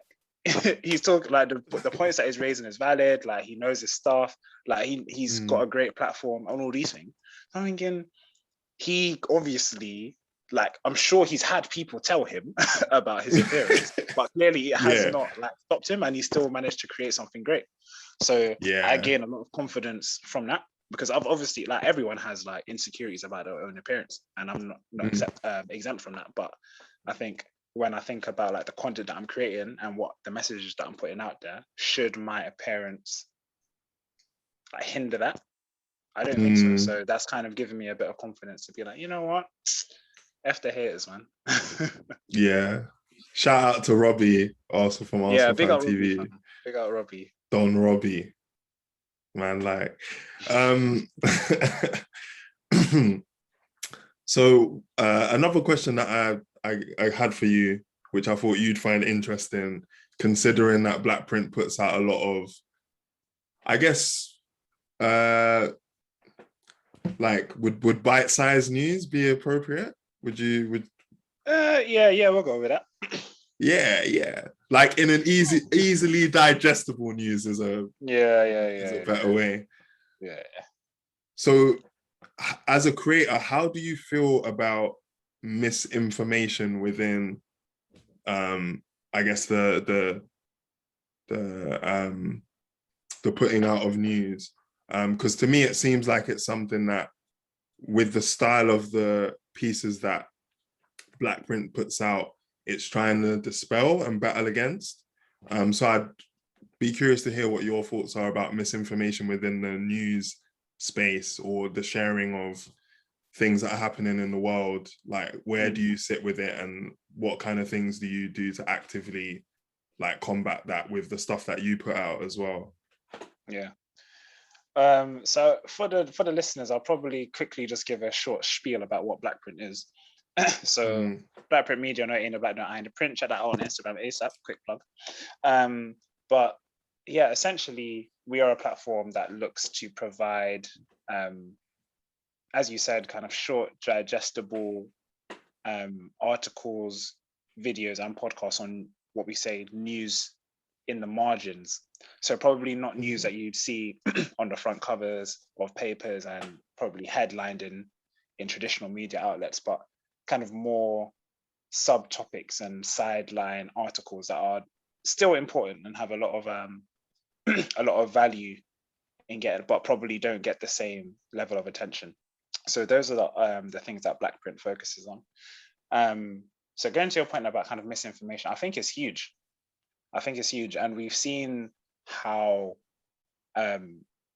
he's talking like the points that he's raising is valid. Like he knows his stuff. Like he's got a great platform on all these things. I'm thinking, he obviously, like, I'm sure he's had people tell him about his appearance, but clearly it has not like stopped him, and he still managed to create something great. So I gain a lot of confidence from that, because I've obviously, like, everyone has like insecurities about their own appearance, and I'm not exempt from that. But I think when I think about like the content that I'm creating and what the messages that I'm putting out there, should my appearance like hinder that? I don't think so. So that's kind of given me a bit of confidence to be like, you know what? F the haters, man. Yeah. Shout out to Robbie, also from Arsenal big Fan up TV. Robbie, big up Robbie. Don Robbie. Man, like, so another question that I had for you, which I thought you'd find interesting, considering that Blackprint puts out a lot of, I guess, like, would bite-sized news be appropriate? Would yeah, we'll go with that. Yeah. Like, in an easily digestible news is a better way. Yeah. So, as a creator, how do you feel about misinformation within, I guess the putting out of news? Because to me, it seems like it's something that, with the style of the pieces that Blackprint puts out, it's trying to dispel and battle against. So I'd be curious to hear what your thoughts are about misinformation within the news space, or the sharing of things that are happening in the world. Like, where do you sit with it, and what kind of things do you do to actively like combat that with the stuff that you put out as well? Yeah. So for the listeners, I'll probably quickly just give a short spiel about what Blackprint is. So Blackprint Media, no in the black, no I in the print. Check that out on Instagram ASAP. Quick plug. But yeah, essentially, we are a platform that looks to provide, as you said, kind of short, digestible articles, videos, and podcasts on what we say news in the margins. So probably not news that you'd see on the front covers of papers and probably headlined in traditional media outlets, but kind of more subtopics and sideline articles that are still important and have a lot of value in getting, but probably don't get the same level of attention. So those are the things that Blackprint focuses on. So going to your point about kind of misinformation, I think it's huge. And we've seen how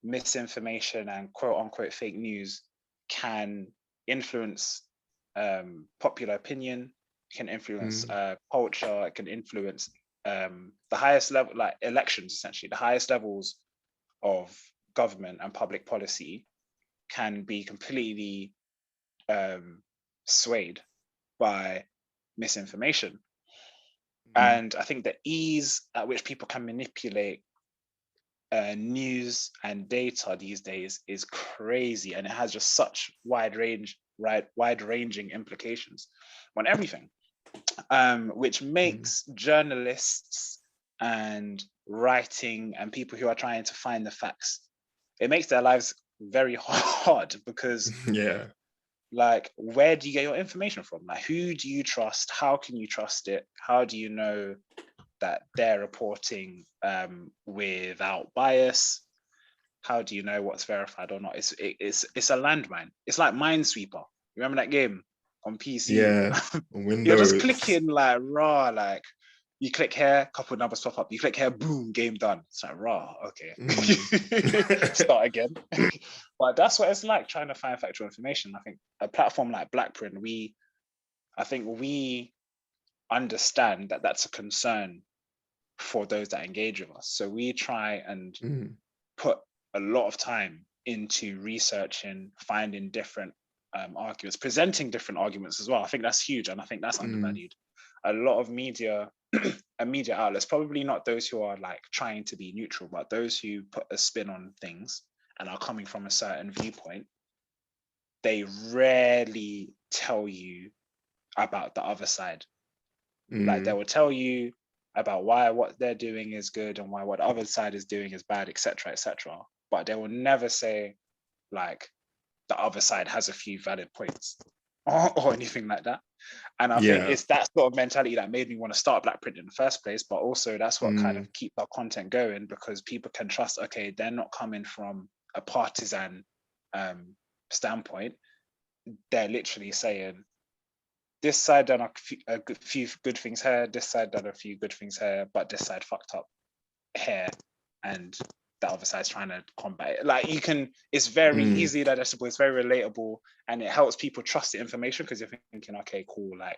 misinformation and quote unquote fake news can influence popular opinion, can influence culture, it can influence the highest level, like elections, essentially. The highest levels of government and public policy can be completely swayed by misinformation. And I think the ease at which people can manipulate news and data these days is crazy, and it has just such wide-ranging implications on everything, which makes journalists and writing and people who are trying to find the facts, it makes their lives very hard, because like, where do you get your information from? Like, who do you trust? How can you trust it? How do you know that they're reporting without bias? How do you know what's verified or not? It's a landmine. It's like Minesweeper. Remember that game on PC? Yeah, You're just clicking like raw, like you click here, a couple of numbers pop up. You click here, boom, game done. It's like raw, okay. Start again. But that's what it's like trying to find factual information. I think a platform like Blackprint, we understand that that's a concern for those that engage with us. So we try and put a lot of time into researching, finding different arguments, presenting different arguments as well. I think that's huge, and I think that's undervalued. A lot of media and media outlets, probably not those who are like trying to be neutral, but those who put a spin on things and are coming from a certain viewpoint, they rarely tell you about the other side. Like, they will tell you about why what they're doing is good and why what the other side is doing is bad, etc., etc. But they will never say, like, the other side has a few valid points or anything like that. And I think it's that sort of mentality that made me want to start Black Print in the first place, but also that's what kind of keeps our content going, because people can trust, okay, they're not coming from a partisan standpoint. They're literally saying, this side done a few good things here, this side done a few good things here, but this side fucked up here, and the other side's trying to combat it. Like, it's very easily digestible, it's very relatable, and it helps people trust the information, because you're thinking, okay, cool, like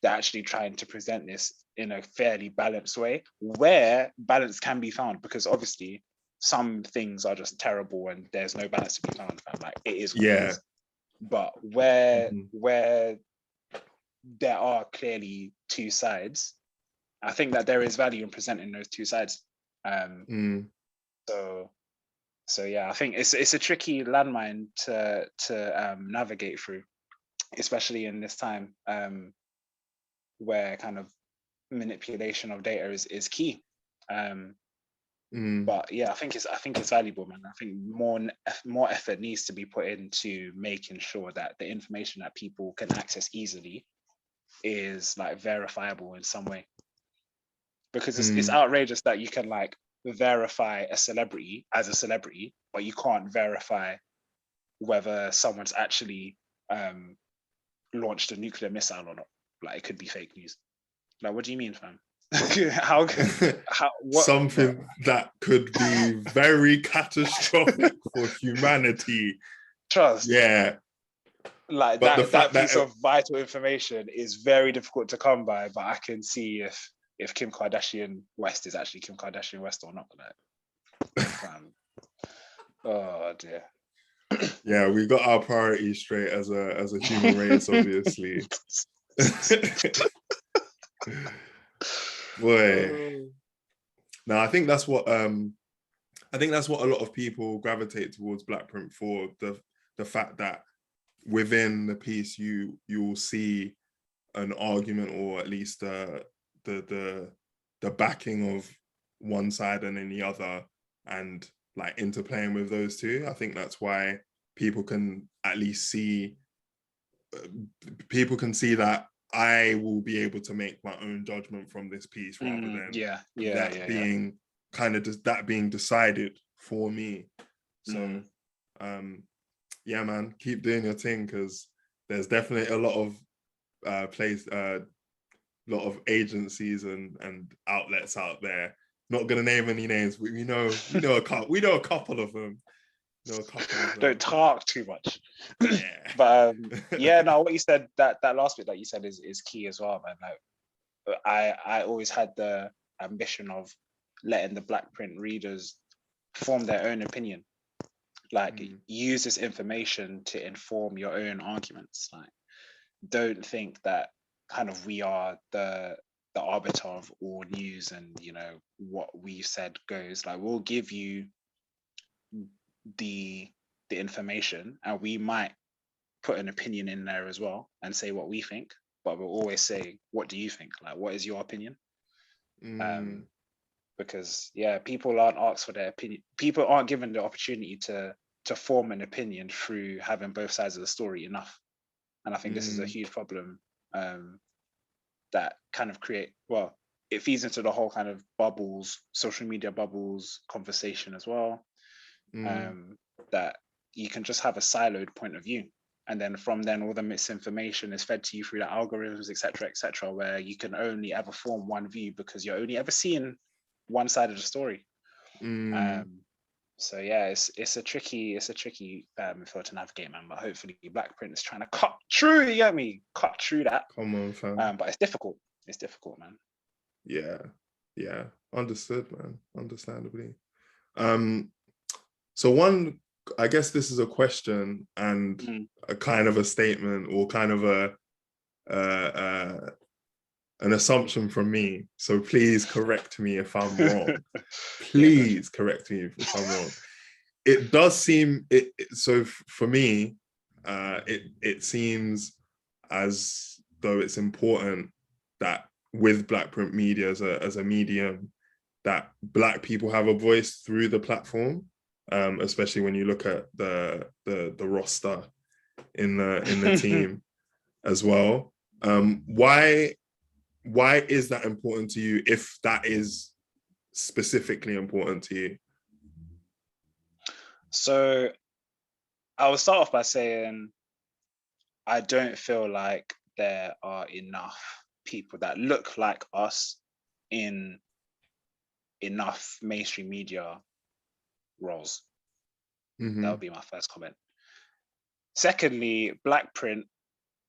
they're actually trying to present this in a fairly balanced way, where balance can be found, because obviously some things are just terrible and there's no balance to be found. Like, it is what it is. But where there are clearly two sides, I think that there is value in presenting those two sides. So yeah, I think it's a tricky landmine to navigate through, especially in this time where kind of manipulation of data is key. But yeah, I think it's valuable, man. I think more effort needs to be put into making sure that the information that people can access easily is like verifiable in some way, because it's outrageous that you can like verify a celebrity as a celebrity, but you can't verify whether someone's actually launched a nuclear missile or not. Like, it could be fake news. Like, what do you mean, fam? Something that could be very catastrophic for humanity. Trust. Yeah. Like, that piece of vital information is very difficult to come by, but I can see if Kim Kardashian West is actually Kim Kardashian West or not. Like, oh dear. Yeah, we got our priorities straight as a human race, obviously. Boy. No, I think that's what a lot of people gravitate towards Black Print for, the fact that within the piece you'll see an argument, or at least the backing of one side and then the other, and like interplaying with those two. I think that's why people can at least see that I will be able to make my own judgment from this piece, rather than being kind of just that being decided for me. So yeah, man, keep doing your thing, because there's definitely a lot of agencies and outlets out there. Not gonna name any names, but we know a couple of them. Don't talk too much. Yeah. But yeah, no, what you said, that last bit that you said is key as well, man. Like, I always had the ambition of letting the Black Print readers form their own opinion. Like, use this information to inform your own arguments. Like, don't think that kind of we are the arbiter of all news, and what we've said goes. Like, we'll give you the information, and we might put an opinion in there as well and say what we think, but we'll always say, what do you think? Like, what is your opinion? Because people aren't asked for their opinion. People aren't given the opportunity to form an opinion through having both sides of the story enough. And I think this is a huge problem that kind of it feeds into the whole kind of bubbles, social media bubbles conversation as well. That you can just have a siloed point of view, and then from then all the misinformation is fed to you through the algorithms, etc., where you can only ever form one view because you're only ever seeing one side of the story. So yeah, it's a tricky field to navigate, man. But hopefully Black Print is trying to cut through. You get me? Cut through that. Come on, fam. But it's difficult. It's difficult, man. Yeah. Understood, man. Understandably. So I guess this is a question and a kind of a statement, or kind of an assumption from me. So please correct me if I'm wrong. Please correct me if I'm wrong. It does seem so for me. It seems as though it's important that with Black Print media as a medium, that Black people have a voice through the platform. especially when you look at the roster in the team as well. Why is that important to you, if that is specifically important to you? So I will start off by saying I don't feel like there are enough people that look like us in enough mainstream media roles. That would be my first comment. Secondly, Black print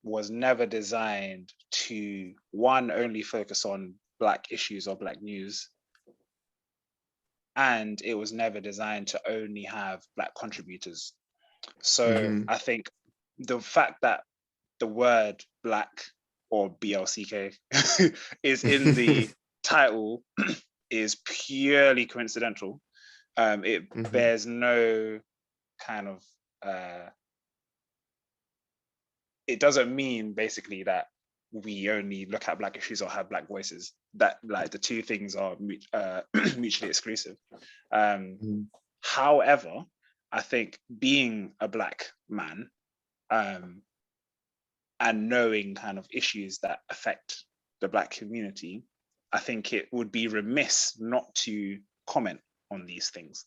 was never designed to, one, only focus on Black issues or Black news, and it was never designed to only have Black contributors. So I think the fact that the word Black or BLCK is in the title is purely coincidental. It bears no kind of it doesn't mean basically that we only look at Black issues or have Black voices. That, like, the two things are mutually exclusive. However, I think being a Black man and knowing kind of issues that affect the Black community, I think it would be remiss not to comment on these things.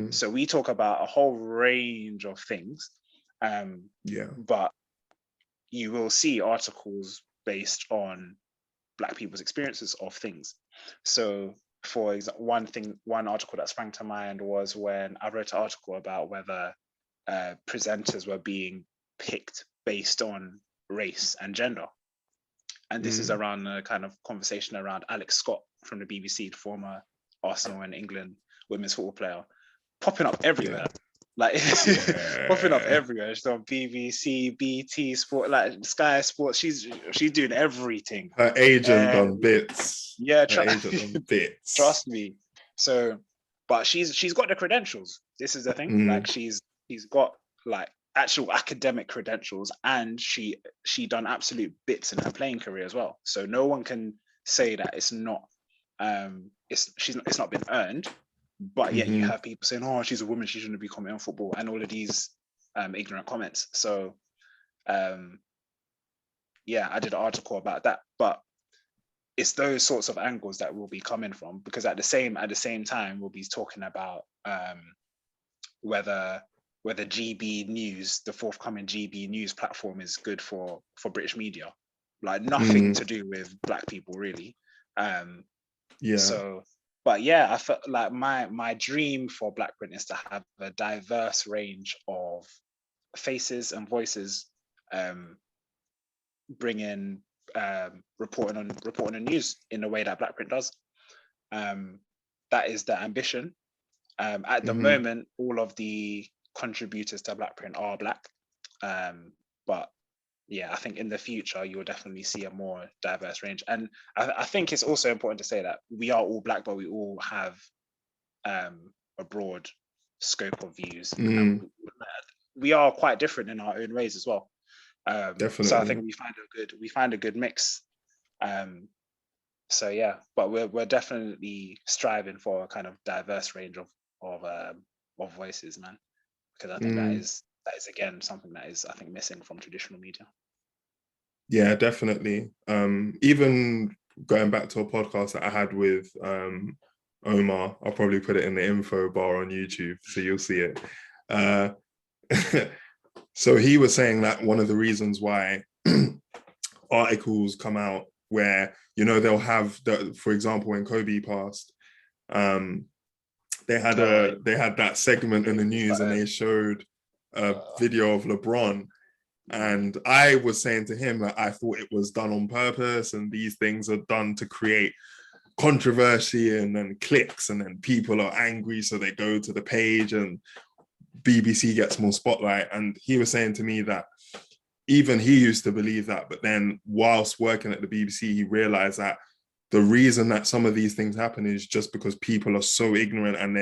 So we talk about a whole range of things, but you will see articles based on Black people's experiences of things. So, for example, one article that sprang to mind was when I wrote an article about whether presenters were being picked based on race and gender. And this is around a kind of conversation around Alex Scott from the BBC, the former Arsenal and England women's football player, popping up everywhere. Popping up everywhere. She's on BBC, BT Sport, like Sky Sports. She's doing everything. Her agent done bits. Yeah, her agent done bits. Trust me. So, but she's got the credentials. This is the thing. Like, she's got like actual academic credentials, and she done absolute bits in her playing career as well. So no one can say that it's not it's not been earned. But yet you have people saying, "Oh, she's a woman, she shouldn't be commenting on football," and all of these ignorant comments. So, yeah, I did an article about that. But it's those sorts of angles that we'll be coming from, because at the same time we'll be talking about whether GB News, the forthcoming GB News platform, is good for British media. Like, nothing to do with Black people, really. So. But yeah, I felt like my dream for Black print is to have a diverse range of faces and voices, bringing reporting on news in the way that Black print does. That is the ambition. At the moment, all of the contributors to Black print are Black, but yeah, I think in the future you will definitely see a more diverse range. And I think it's also important to say that we are all Black, but we all have a broad scope of views. And we are quite different in our own ways as well. Definitely. So I think we find a good mix. So yeah, but we're definitely striving for a kind of diverse range of voices, man, because I think that is again something that is, I think, missing from traditional media. Yeah, definitely. Even going back to a podcast that I had with Omar, I'll probably put it in the info bar on YouTube, so you'll see it. So he was saying that one of the reasons why articles come out where, they'll have for example, when Kobe passed, they had that segment in the news and they showed a video of LeBron, and I was saying to him that I thought it was done on purpose, and these things are done to create controversy and then clicks, and then people are angry, so they go to the page and BBC gets more spotlight. And he was saying to me that even he used to believe that, but then whilst working at the BBC, he realized that the reason that some of these things happen is just because people are so ignorant, and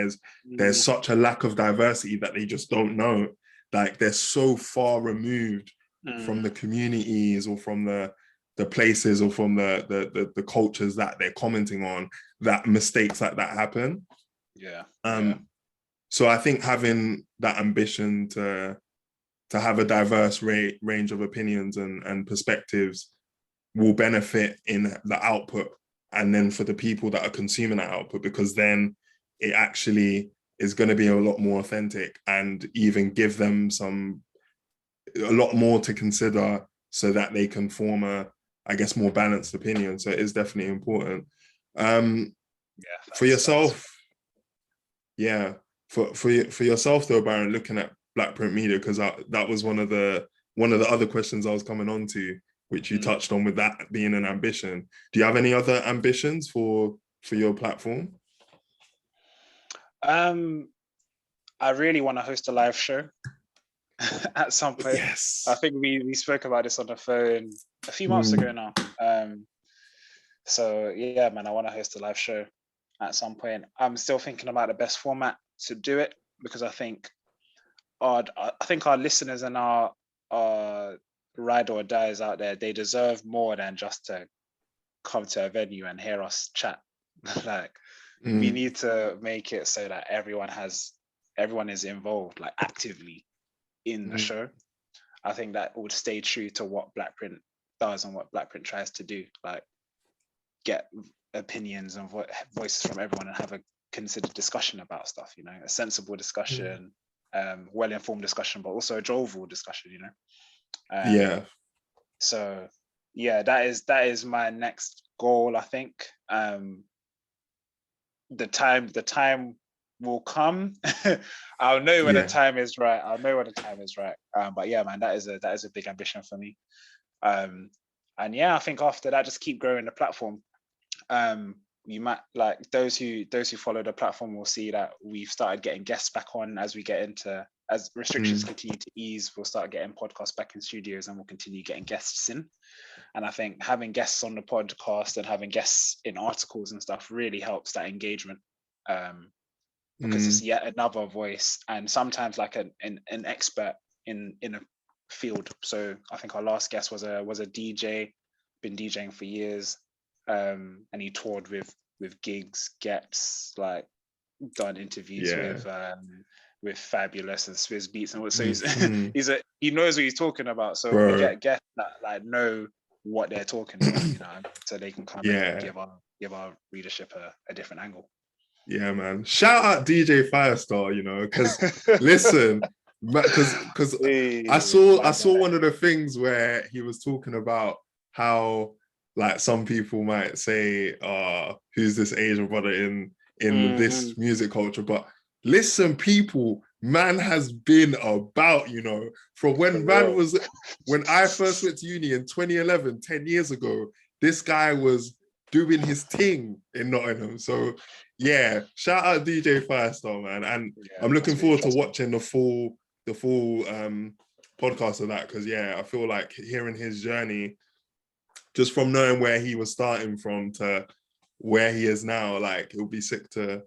there's such a lack of diversity that they just don't know. Like, they're so far removed from the communities or from the places or from the cultures that they're commenting on, that mistakes like that happen. So I think having that ambition to have a diverse range of opinions and perspectives will benefit in the output, and then for the people that are consuming that output, because then it actually is going to be a lot more authentic and even give them a lot more to consider so that they can form a, I guess, more balanced opinion. So it is definitely important. For yourself, for yourself though, Byron, looking at Black Print Media, because that was one of the other questions I was coming on to, which you touched on with that being an ambition. Do you have any other ambitions for your platform? I really want to host a live show at some point. Yes. I think we spoke about this on the phone a few months ago now. So yeah, man, I want to host a live show at some point. I'm still thinking about the best format to do it, because I think our listeners and our ride or dies out there, they deserve more than just to come to a venue and hear us chat. Like, we need to make it so that everyone is involved, like, actively in the show. I think that would stay true to what Black Print does and what Black Print tries to do, like get opinions and voices from everyone and have a considered discussion about stuff, you know, a sensible discussion, well-informed discussion, but also a jovial discussion, you know. So yeah, that is my next goal, I think. The time will come. I'll know when the time is right. But yeah, man, that is a big ambition for me. And yeah, I think after that, just keep growing the platform. You might, like, those who follow the platform will see that we've started getting guests back on as restrictions continue to ease. We'll start getting podcasts back in studios, and we'll continue getting guests in. And I think having guests on the podcast and having guests in articles and stuff really helps that engagement, because it's yet another voice, and sometimes like an expert in a field. So I think our last guest was a DJ, been DJing for years, and he toured with gigs, gets like done interviews with Fabulous and Swizz Beats, and so he knows what he's talking about. So we get guests that like know what they're talking about, you know, so they can come and give our readership a different angle. Yeah, man. Shout out DJ Firestar, you know, because listen, because I saw one of the things where he was talking about how, like, some people might say, who's this Asian brother in this music culture? But listen, people, man has been about, you know, from when when I first went to uni in 2011, 10 years ago, this guy was doing his thing in Nottingham. So yeah, shout out DJ Firestar, man. And I'm looking forward to watching the full podcast of that, because I feel like hearing his journey, just from knowing where he was starting from to where he is now, like, it would be sick to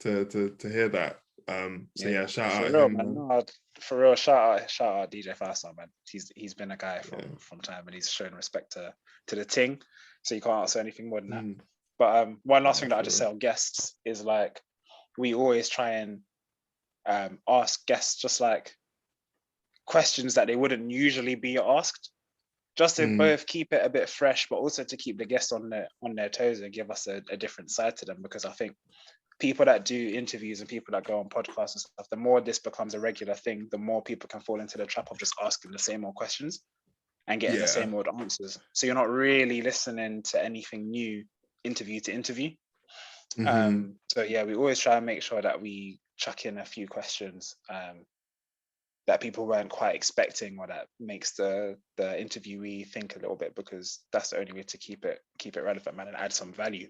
hear that. So shout out him, man. No, for real, shout out DJ Firestar, man. He's been a guy from time, and he's shown respect to the ting. So you can't answer anything more than that. But one last thing that I just say on guests is, like, we always try and ask guests just like questions that they wouldn't usually be asked, just to both keep it a bit fresh, but also to keep the guests on their toes and give us a different side to them. Because I think people that do interviews and people that go on podcasts and stuff, the more this becomes a regular thing, the more people can fall into the trap of just asking the same old questions and getting the same old answers. So you're not really listening to anything new interview to interview. So yeah, we always try and make sure that we chuck in a few questions that people weren't quite expecting, or that makes the interviewee think a little bit, because that's the only way to keep it relevant, man, and add some value.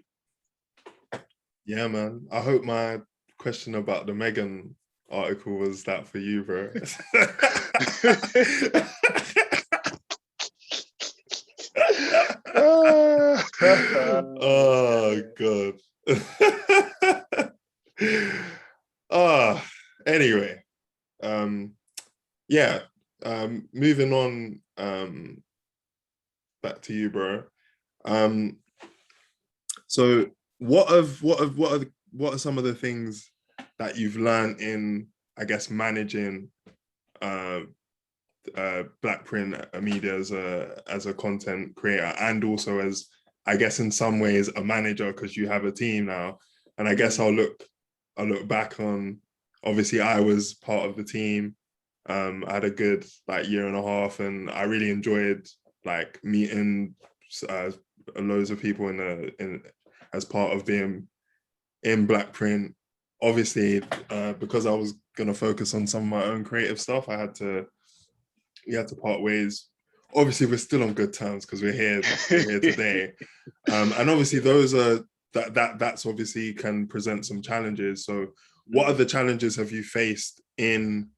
Yeah, man. I hope my question about the Meghan article was that for you, bro. Oh God. Anyway, moving on, back to you, bro. So what are some of the things that you've learned in, I guess, managing Black print media as a content creator, and also as, I guess, in some ways a manager, because you have a team now. And I guess I'll look back on, obviously I was part of the team. I had a good like year and a half, and I really enjoyed like meeting loads of people in as part of being in Black print. Obviously, because I was gonna focus on some of my own creative stuff, we had to part ways. Obviously, we're still on good terms because we're here today. And obviously those are that's obviously can present some challenges. So what other challenges have you faced in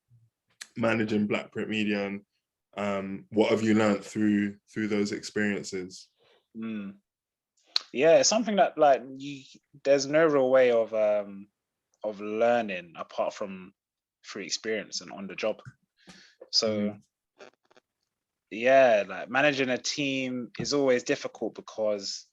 managing Black print media, and what have you learned through those experiences? Yeah, it's something that like there's no real way of learning apart from through experience and on the job. So yeah, like managing a team is always difficult because,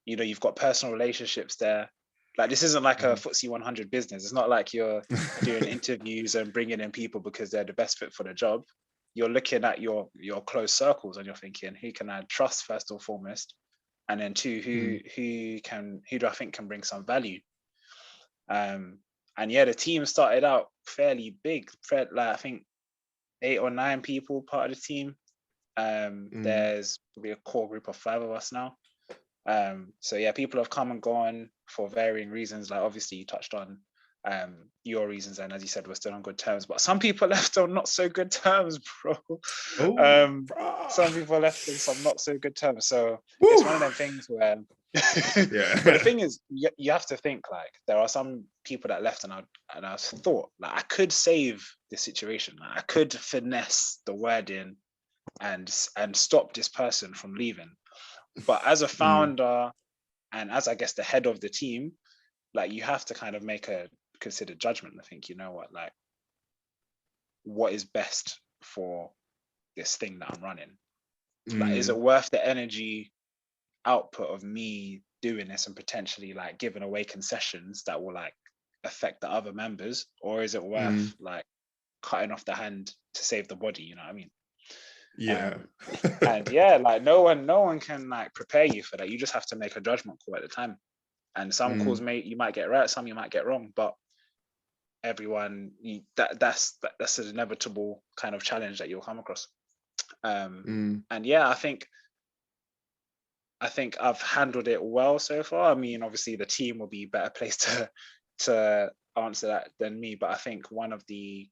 you know, you've got personal relationships there. Like this isn't like a FTSE 100 business. It's not like you're doing interviews and bringing in people because they're the best fit for the job. You're looking at your close circles and you're thinking, who can I trust first and foremost? And then two, who do I think can bring some value? And yeah, the team started out fairly big. Like I think 8 or 9 people part of the team. There's probably a core group of 5 of us now. So yeah, people have come and gone for varying reasons. Like obviously you touched on your reasons, and as you said, we're still on good terms, but some people left on not so good terms, bro. Some people left on some not so good terms. So it's one of them things where yeah. But the thing is, you have to think like there are some people that left, and I thought like I could save this situation. Like, I could finesse the wording and stop this person from leaving. But as a founder and as I guess the head of the team, like you have to kind of make a considered judgment. I think, you know what, like what is best for this thing that I'm running? Like, is it worth the energy output of me doing this and potentially like giving away concessions that will like affect the other members, or is it worth like cutting off the hand to save the body? You know what I mean? Yeah. And yeah, like no one can like prepare you for that. You just have to make a judgment call at the time. And some calls you might get right, some you might get wrong, but everyone that's an inevitable kind of challenge that you'll come across. And yeah, I think I've handled it well so far. I mean, obviously the team will be better placed to answer that than me, but I think one of the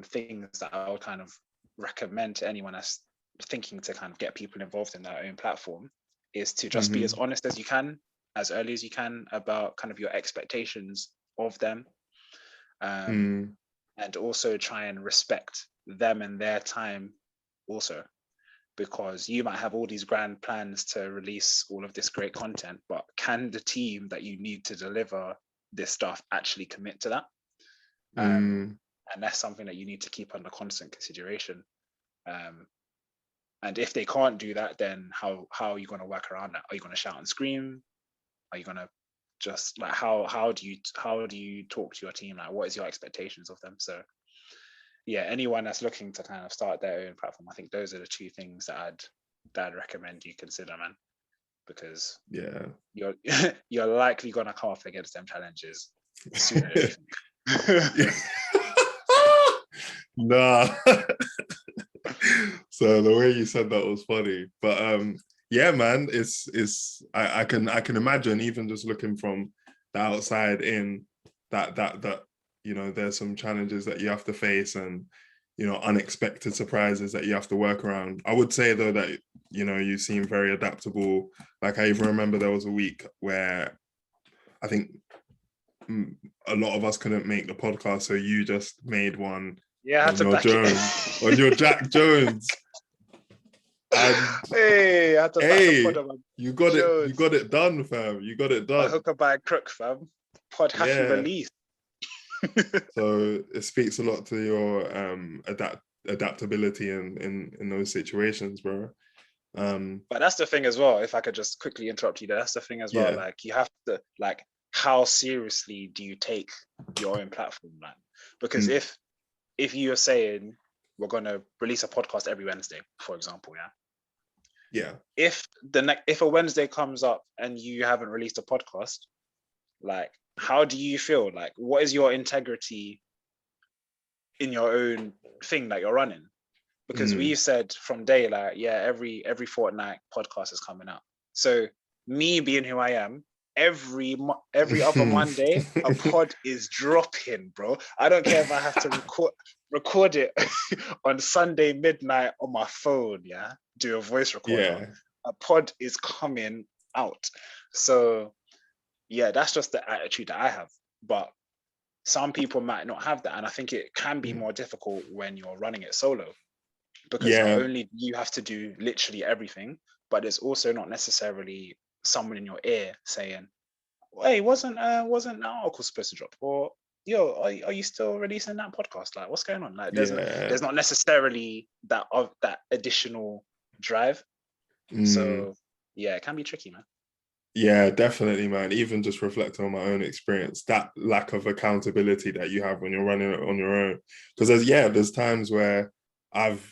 things that I would kind of recommend to anyone that's thinking to kind of get people involved in their own platform is to just be as honest as you can, as early as you can, about kind of your expectations of them, and also try and respect them and their time also, because you might have all these grand plans to release all of this great content, but can the team that you need to deliver this stuff actually commit to that? And that's something that you need to keep under constant consideration. And if they can't do that, then how are you going to work around that? Are you going to shout and scream? Are you going to just like how do you talk to your team? Like, what is your expectations of them? So yeah, anyone that's looking to kind of start their own platform, I think those are the 2 things that I'd recommend you consider, man, because yeah, you're likely going to come up against them challenges sooner than you think. Nah. So the way you said that was funny, but yeah, man, it's I can imagine, even just looking from the outside in, that you know, there's some challenges that you have to face, and you know, unexpected surprises that you have to work around. I would say though that, you know, you seem very adaptable. Like I even remember there was a week where I think a lot of us couldn't make the podcast, so you just made one. Yeah, I had to back Jones, on your Jack Jones. And hey, I had to back the pod on you got Jones. You got it done, fam. You got it done. By hook or by crook, fam. Pod has to release. So it speaks a lot to your adaptability in those situations, bro. But that's the thing as well. If I could just quickly interrupt you, that's the thing as well. Like you have to, like how seriously do you take your own platform, man? Because if you are saying we're gonna release a podcast every Wednesday, for example, if a Wednesday comes up and you haven't released a podcast, like, how do you feel? Like, what is your integrity in your own thing that you're running? Because we've said from day, like, every fortnight podcast is coming out. So me being who I am, every other Monday a pod is dropping, bro. I don't care if I have to record it on Sunday midnight on my phone, do a voice recorder. A pod is coming out. So that's just the attitude that I have. But some people might not have that, and I think it can be more difficult when you're running it solo, because not only do you have to do literally everything, but there's also not necessarily someone in your ear saying, hey, wasn't that article supposed to drop? Or, yo, are you still releasing that podcast? Like, what's going on? Like, there's not necessarily that additional drive. So it can be tricky, man. Yeah, definitely, man. Even just reflecting on my own experience, that lack of accountability that you have when you're running it on your own. Because there's times where I've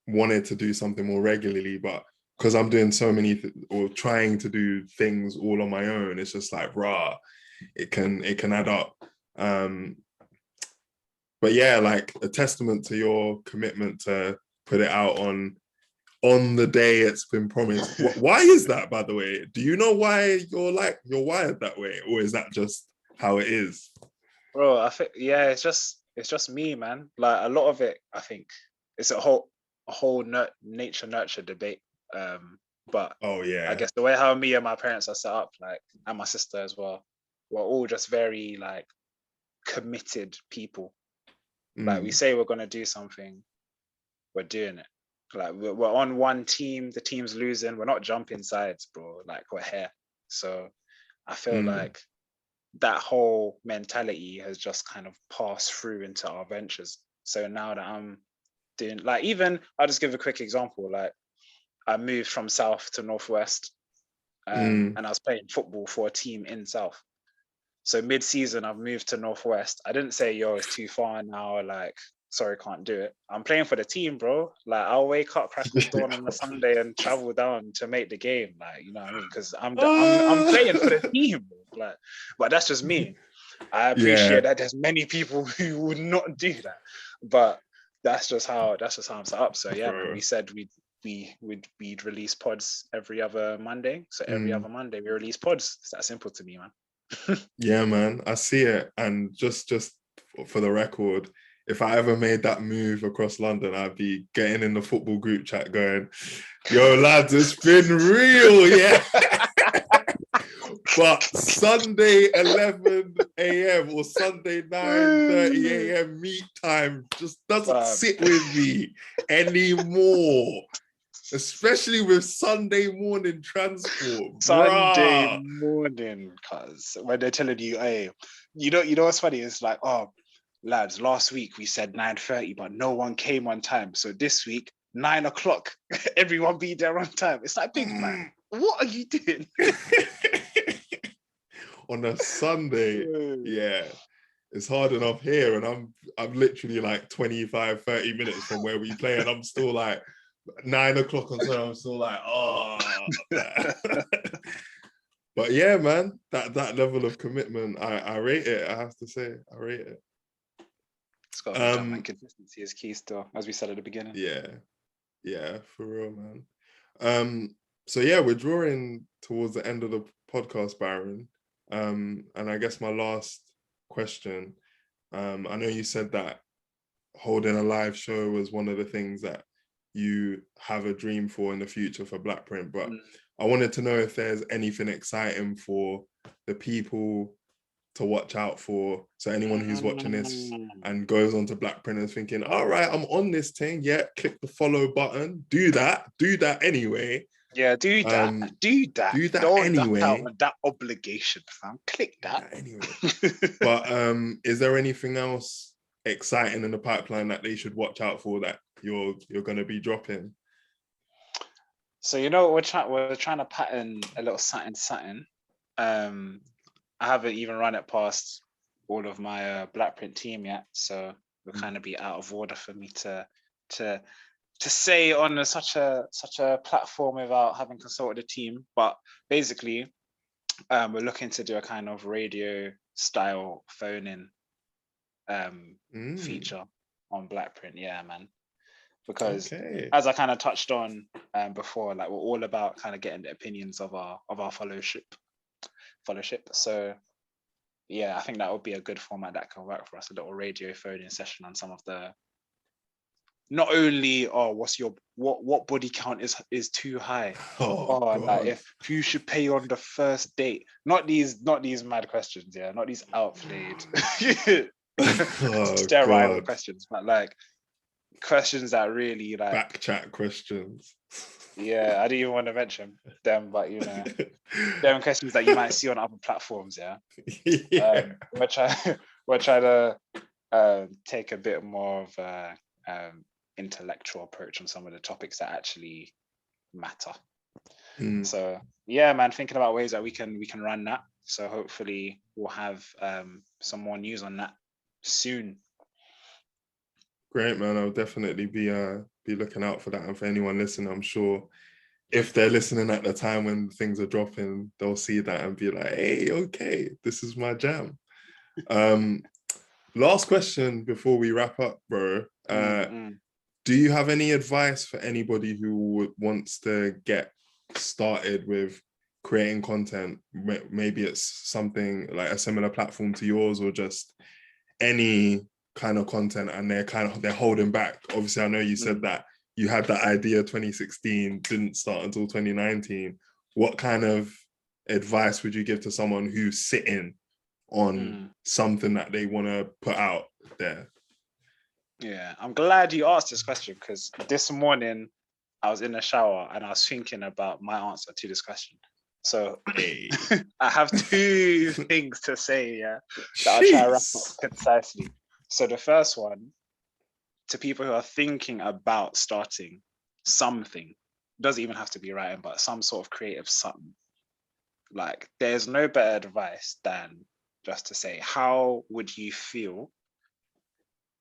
wanted to do something more regularly, but because I'm doing so many or trying to do things all on my own, it's just like, it can add up. But like, a testament to your commitment to put it out on the day it's been promised. Why is that, by the way? Do you know why you're wired that way, or is that just how it is? Bro, I think it's just me, man. Like, a lot of it, I think it's a whole nature nurture debate. But I guess the way how me and my parents are set up, like, and my sister as well, we're all just very, like, committed people. Like, we say we're gonna do something, we're doing it. Like, we're on one team, the team's losing, we're not jumping sides, bro. Like, we're here. So I feel like that whole mentality has just kind of passed through into our ventures. So now that I'm doing, like, even, I'll just give a quick example. Like, I moved from South to Northwest, and I was playing football for a team in South. So mid-season, I've moved to Northwest. I didn't say, yo, it's too far now, like, sorry, can't do it. I'm playing for the team, bro. Like, I'll wake up, crack of dawn on a Sunday and travel down to make the game. Like, you know what I mean? Because I'm playing for the team, bro. Like, but that's just me. I appreciate that there's many people who would not do that, but that's just how I'm set up. So man, we said we'd release pods every other Monday. So every other Monday we release pods. It's that simple to me, man. Yeah, man, I see it. And just for the record, if I ever made that move across London, I'd be getting in the football group chat going, yo, lads, it's been real, But Sunday 11 a.m. or Sunday 9:30 a.m. meet time just doesn't sit with me anymore. Especially with Sunday morning transport. Sunday morning, cuz when they're telling you, hey, you know what's funny? It's like, oh, lads, last week we said 9:30, but no one came on time. So this week, 9 o'clock, everyone be there on time. It's like, big man, what are you doing? On a Sunday, it's hard enough here, and I'm literally like 25, 30 minutes from where we play, and I'm still like 9 o'clock on Sunday, I'm still like, But yeah, man, that level of commitment, I rate it. I have to say, I rate it. It's got to be done, man. Consistency is key still, as we said at the beginning. Yeah, for real, man. So yeah, we're drawing towards the end of the podcast, Byron. And I guess my last question, I know you said that holding a live show was one of the things that you have a dream for in the future for Blackprint, but I wanted to know if there's anything exciting for the people to watch out for. So anyone who's watching this and goes onto Blackprint and thinking, all right, I'm on this thing, click the follow button, do that anyway. Yeah, do that. Don't anyway. Duck out on that obligation, fam. Click that anyway. But is there anything else exciting in the pipeline that they should watch out for that you're going to be dropping? So we're trying to pattern a little something. I haven't even run it past all of my Blackprint team yet, so it'll kind of be out of order for me to say on such a platform without having consulted a team. But basically, we're looking to do a kind of radio style phone-in feature on Blackprint. Yeah, man. Because as I kind of touched on before, like we're all about kind of getting the opinions of our fellowship. So yeah, I think that would be a good format that can work for us. A little radio phone-in session on some of the, not only what body count is too high, like if you should pay on the first date. Not these mad questions, yeah, not these outplayed sterile questions, but like questions that really like back chat questions. Yeah, I didn't even want to mention them, but you know, them questions that you might see on other platforms. Yeah, we're trying to take a bit more of a intellectual approach on some of the topics that actually matter. So yeah, man, thinking about ways that we can run that. So hopefully we'll have some more news on that soon. Great, man. I'll definitely be looking out for that. And for anyone listening, I'm sure if they're listening at the time when things are dropping, they'll see that and be like, hey, okay, this is my jam. Last question before we wrap up, bro. Do you have any advice for anybody who wants to get started with creating content? Maybe it's something like a similar platform to yours, or just any kind of content, and they're holding back. Obviously, I know you said that you had that idea 2016, didn't start until 2019. What kind of advice would you give to someone who's sitting on something that they want to put out there? Yeah, I'm glad you asked this question, because this morning I was in the shower and I was thinking about my answer to this question. So I have two things to say, yeah, that I'll try to wrap up concisely. So the first one, to people who are thinking about starting something, doesn't even have to be writing, but some sort of creative something. Like, there's no better advice than just to say, how would you feel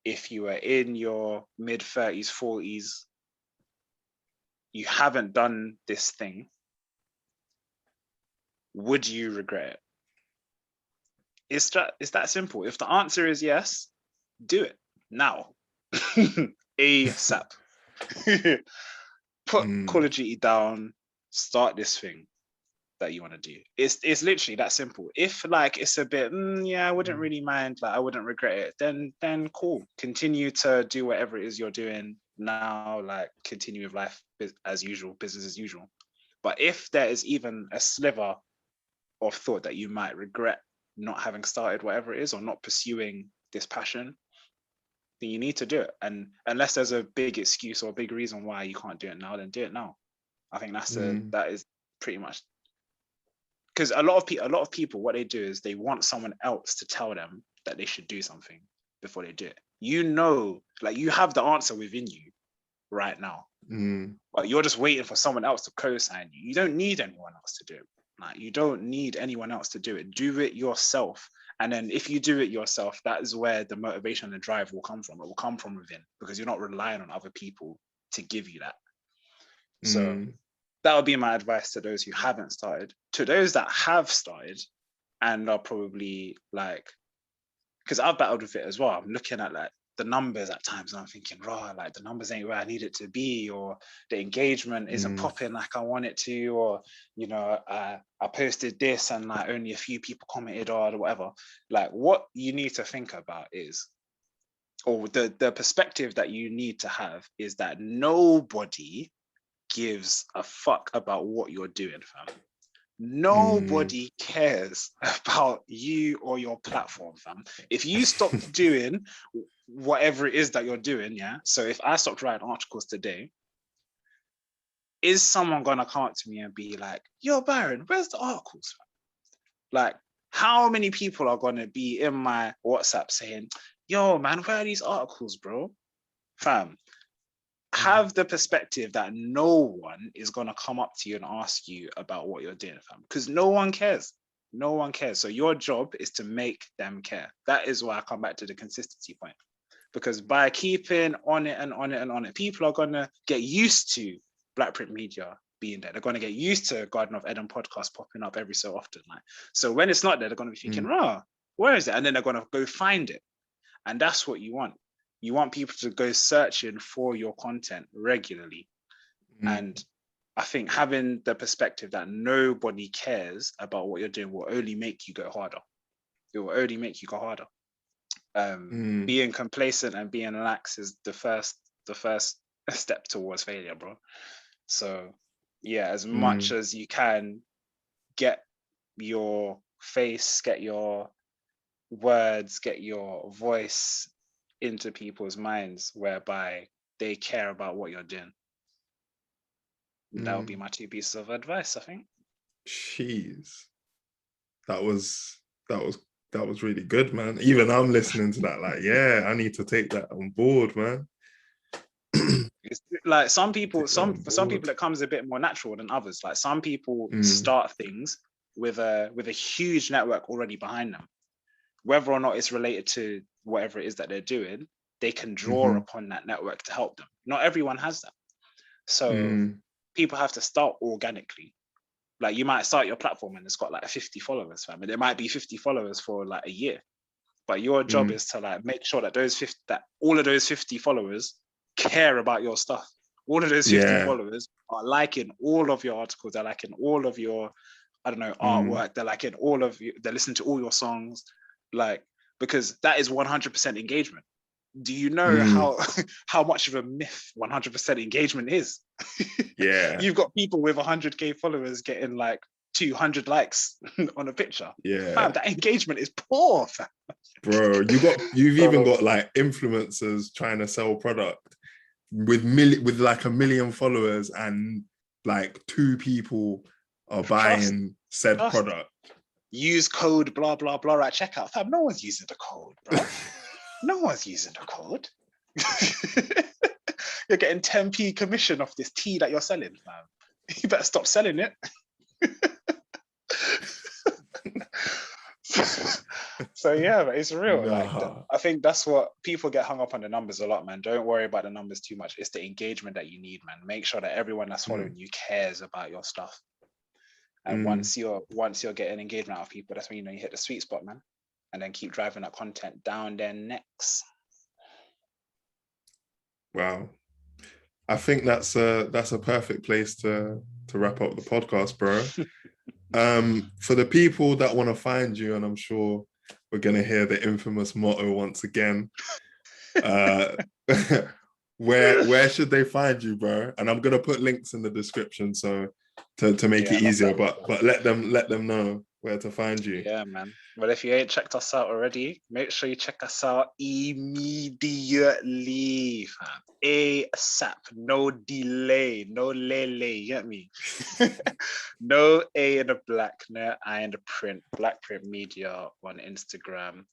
if you were in your mid-30s, 40s, you haven't done this thing? Would you regret it? It's that simple. If the answer is yes, do it now. ASAP. Put Call of Duty down, start this thing that you want to do. It's literally that simple. If like it's a bit, I wouldn't really mind, like I wouldn't regret it, then cool. Continue to do whatever it is you're doing now, like continue with life as usual, business as usual. But if there is even a sliver of thought that you might regret not having started whatever it is, or not pursuing this passion, then you need to do it. And unless there's a big excuse or a big reason why you can't do it now, then do it now. I think that is pretty much, because a lot of people, what they do is they want someone else to tell them that they should do something before they do it. You know, like you have the answer within you right now, but you're just waiting for someone else to co-sign you. You don't need anyone else to do it. Like, you don't need anyone else to do it. Do it yourself. And then if you do it yourself, that is where the motivation and the drive will come from. It will come from within, because you're not relying on other people to give you that. So that would be my advice to those who haven't started. To those that have started and are probably like, because I've battled with it as well. I'm looking at like the numbers at times and I'm thinking, like the numbers ain't where I need it to be, or the engagement isn't popping like I want it to, or, you know, I posted this and like only a few people commented or whatever. Like, what you need to think about is, or the perspective that you need to have is that nobody gives a fuck about what you're doing, fam. Nobody cares about you or your platform, fam. If you stop doing whatever it is that you're doing, yeah. So if I stopped writing articles today, is someone gonna come up to me and be like, "Yo, Byron, where's the articles, fam?" Like, how many people are gonna be in my WhatsApp saying, "Yo, man, where are these articles, bro?" Fam, have the perspective that no one is going to come up to you and ask you about what you're doing, fam, because no one cares. No one cares. So your job is to make them care. That is why I come back to the consistency point. Because by keeping on it and on it and on it, people are going to get used to Black Print Media being there. They're going to get used to Garden of Edun podcast popping up every so often. Like, so when it's not there, they're going to be thinking, where is it? And then they're going to go find it. And that's what you want. You want people to go searching for your content regularly. And I think having the perspective that nobody cares about what you're doing will only make you go harder. It will only make you go harder. Being complacent and being lax is the first step towards failure, bro. So yeah, as much as you can, get your face, get your words, get your voice into people's minds whereby they care about what you're doing. That would be my 2 pieces of advice, I think. Jeez. That was really good, man. Even I'm listening to that, like, yeah, I need to take that on board, man. It's like some people, for some people it comes a bit more natural than others. Like some people start things with a huge network already behind them. Whether or not it's related to whatever it is that they're doing, they can draw upon that network to help them. Not everyone has that. So people have to start organically. Like you might start your platform and it's got like 50 followers, fam. And it might be 50 followers for like a year. But your job is to like make sure that all of those 50 followers care about your stuff. All of those 50 followers are liking all of your articles. They're liking all of your, artwork. They're liking all of you. They listen to all your songs. Like, because that is 100% engagement. Do you know how much of a myth 100% engagement is? Yeah. You've got people with 100k followers getting like 200 likes on a picture. Yeah. Fam, that engagement is poor, fam. Bro, you've even got like influencers trying to sell product with like 1 million followers and like 2 people are buying said product. Use code blah blah blah at checkout. Fam, no one's using the code, bro. No one's using the code. You're getting 10p commission off this tea that you're selling, fam. You better stop selling it. So yeah, but it's real. Like, I think that's what people get hung up on, the numbers a lot, man. Don't worry about the numbers too much. It's the engagement that you need, man. Make sure that everyone that's following you cares about your stuff. And once you're getting engagement out of people, that's when you know you hit the sweet spot, man. And then keep driving that content down their necks. Wow. I think that's a perfect place to wrap up the podcast, bro. For the people that want to find you, and I'm sure we're gonna hear the infamous motto once again. Where should they find you, bro? And I'm gonna put links in the description so to make it easier, but let them know where to find you. Yeah, man. Well, if you ain't checked us out already, make sure you check us out immediately, fam. ASAP, no delay, no lele, you get me? No A in the black, no I in the print, Black Print Media on Instagram.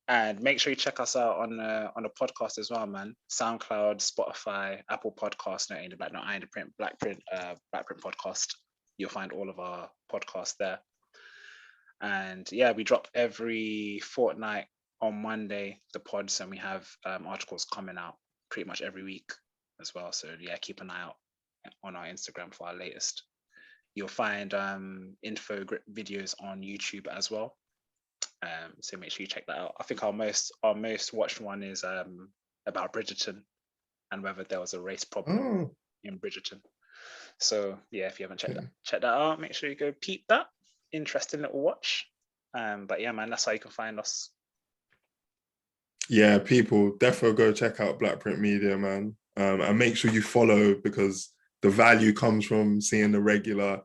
And make sure you check us out on the podcast as well, man. SoundCloud, Spotify, Apple Podcasts, no A in the black, no I in the print, Black Print Podcast. You'll find all of our podcasts there. And yeah, we drop every fortnight on Monday, the pods, and we have articles coming out pretty much every week as well. So yeah, keep an eye out on our Instagram for our latest. You'll find info videos on YouTube as well. So make sure you check that out. I think our most watched one is about Bridgerton and whether there was a race problem in Bridgerton. So yeah, if you haven't checked that out, make sure you go peep that. Interesting little watch. But yeah, man, that's how you can find us. Yeah, people, defo go check out Black Print Media, man. And make sure you follow, because the value comes from seeing the regular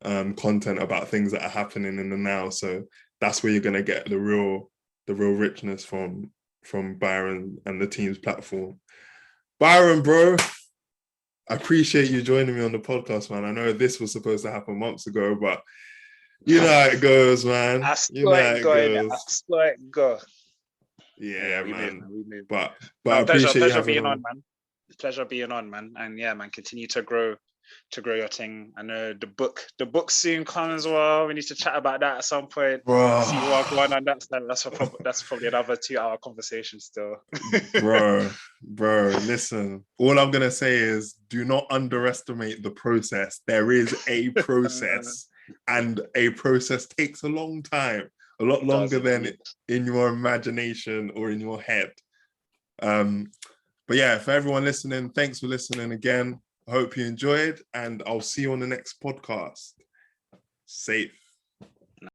content about things that are happening in the now. So that's where you're gonna get the real richness from Byron and the team's platform. Byron, bro, I appreciate you joining me on the podcast, man. I know this was supposed to happen months ago, but you know how it goes, man. I saw it go. Yeah, man. We move. But I appreciate pleasure being on, man. Pleasure being on, man. And yeah, man, continue to grow to grow your thing. I know the book soon comes as well. We need to chat about that at some point. Bro. See what's going on that side. That's probably another 2-hour conversation still. bro, listen. All I'm gonna say is do not underestimate the process. There is a process, and a process takes a long time, a lot longer than in your imagination or in your head. But yeah, for everyone listening, thanks for listening again. I hope you enjoyed, and I'll see you on the next podcast. Safe.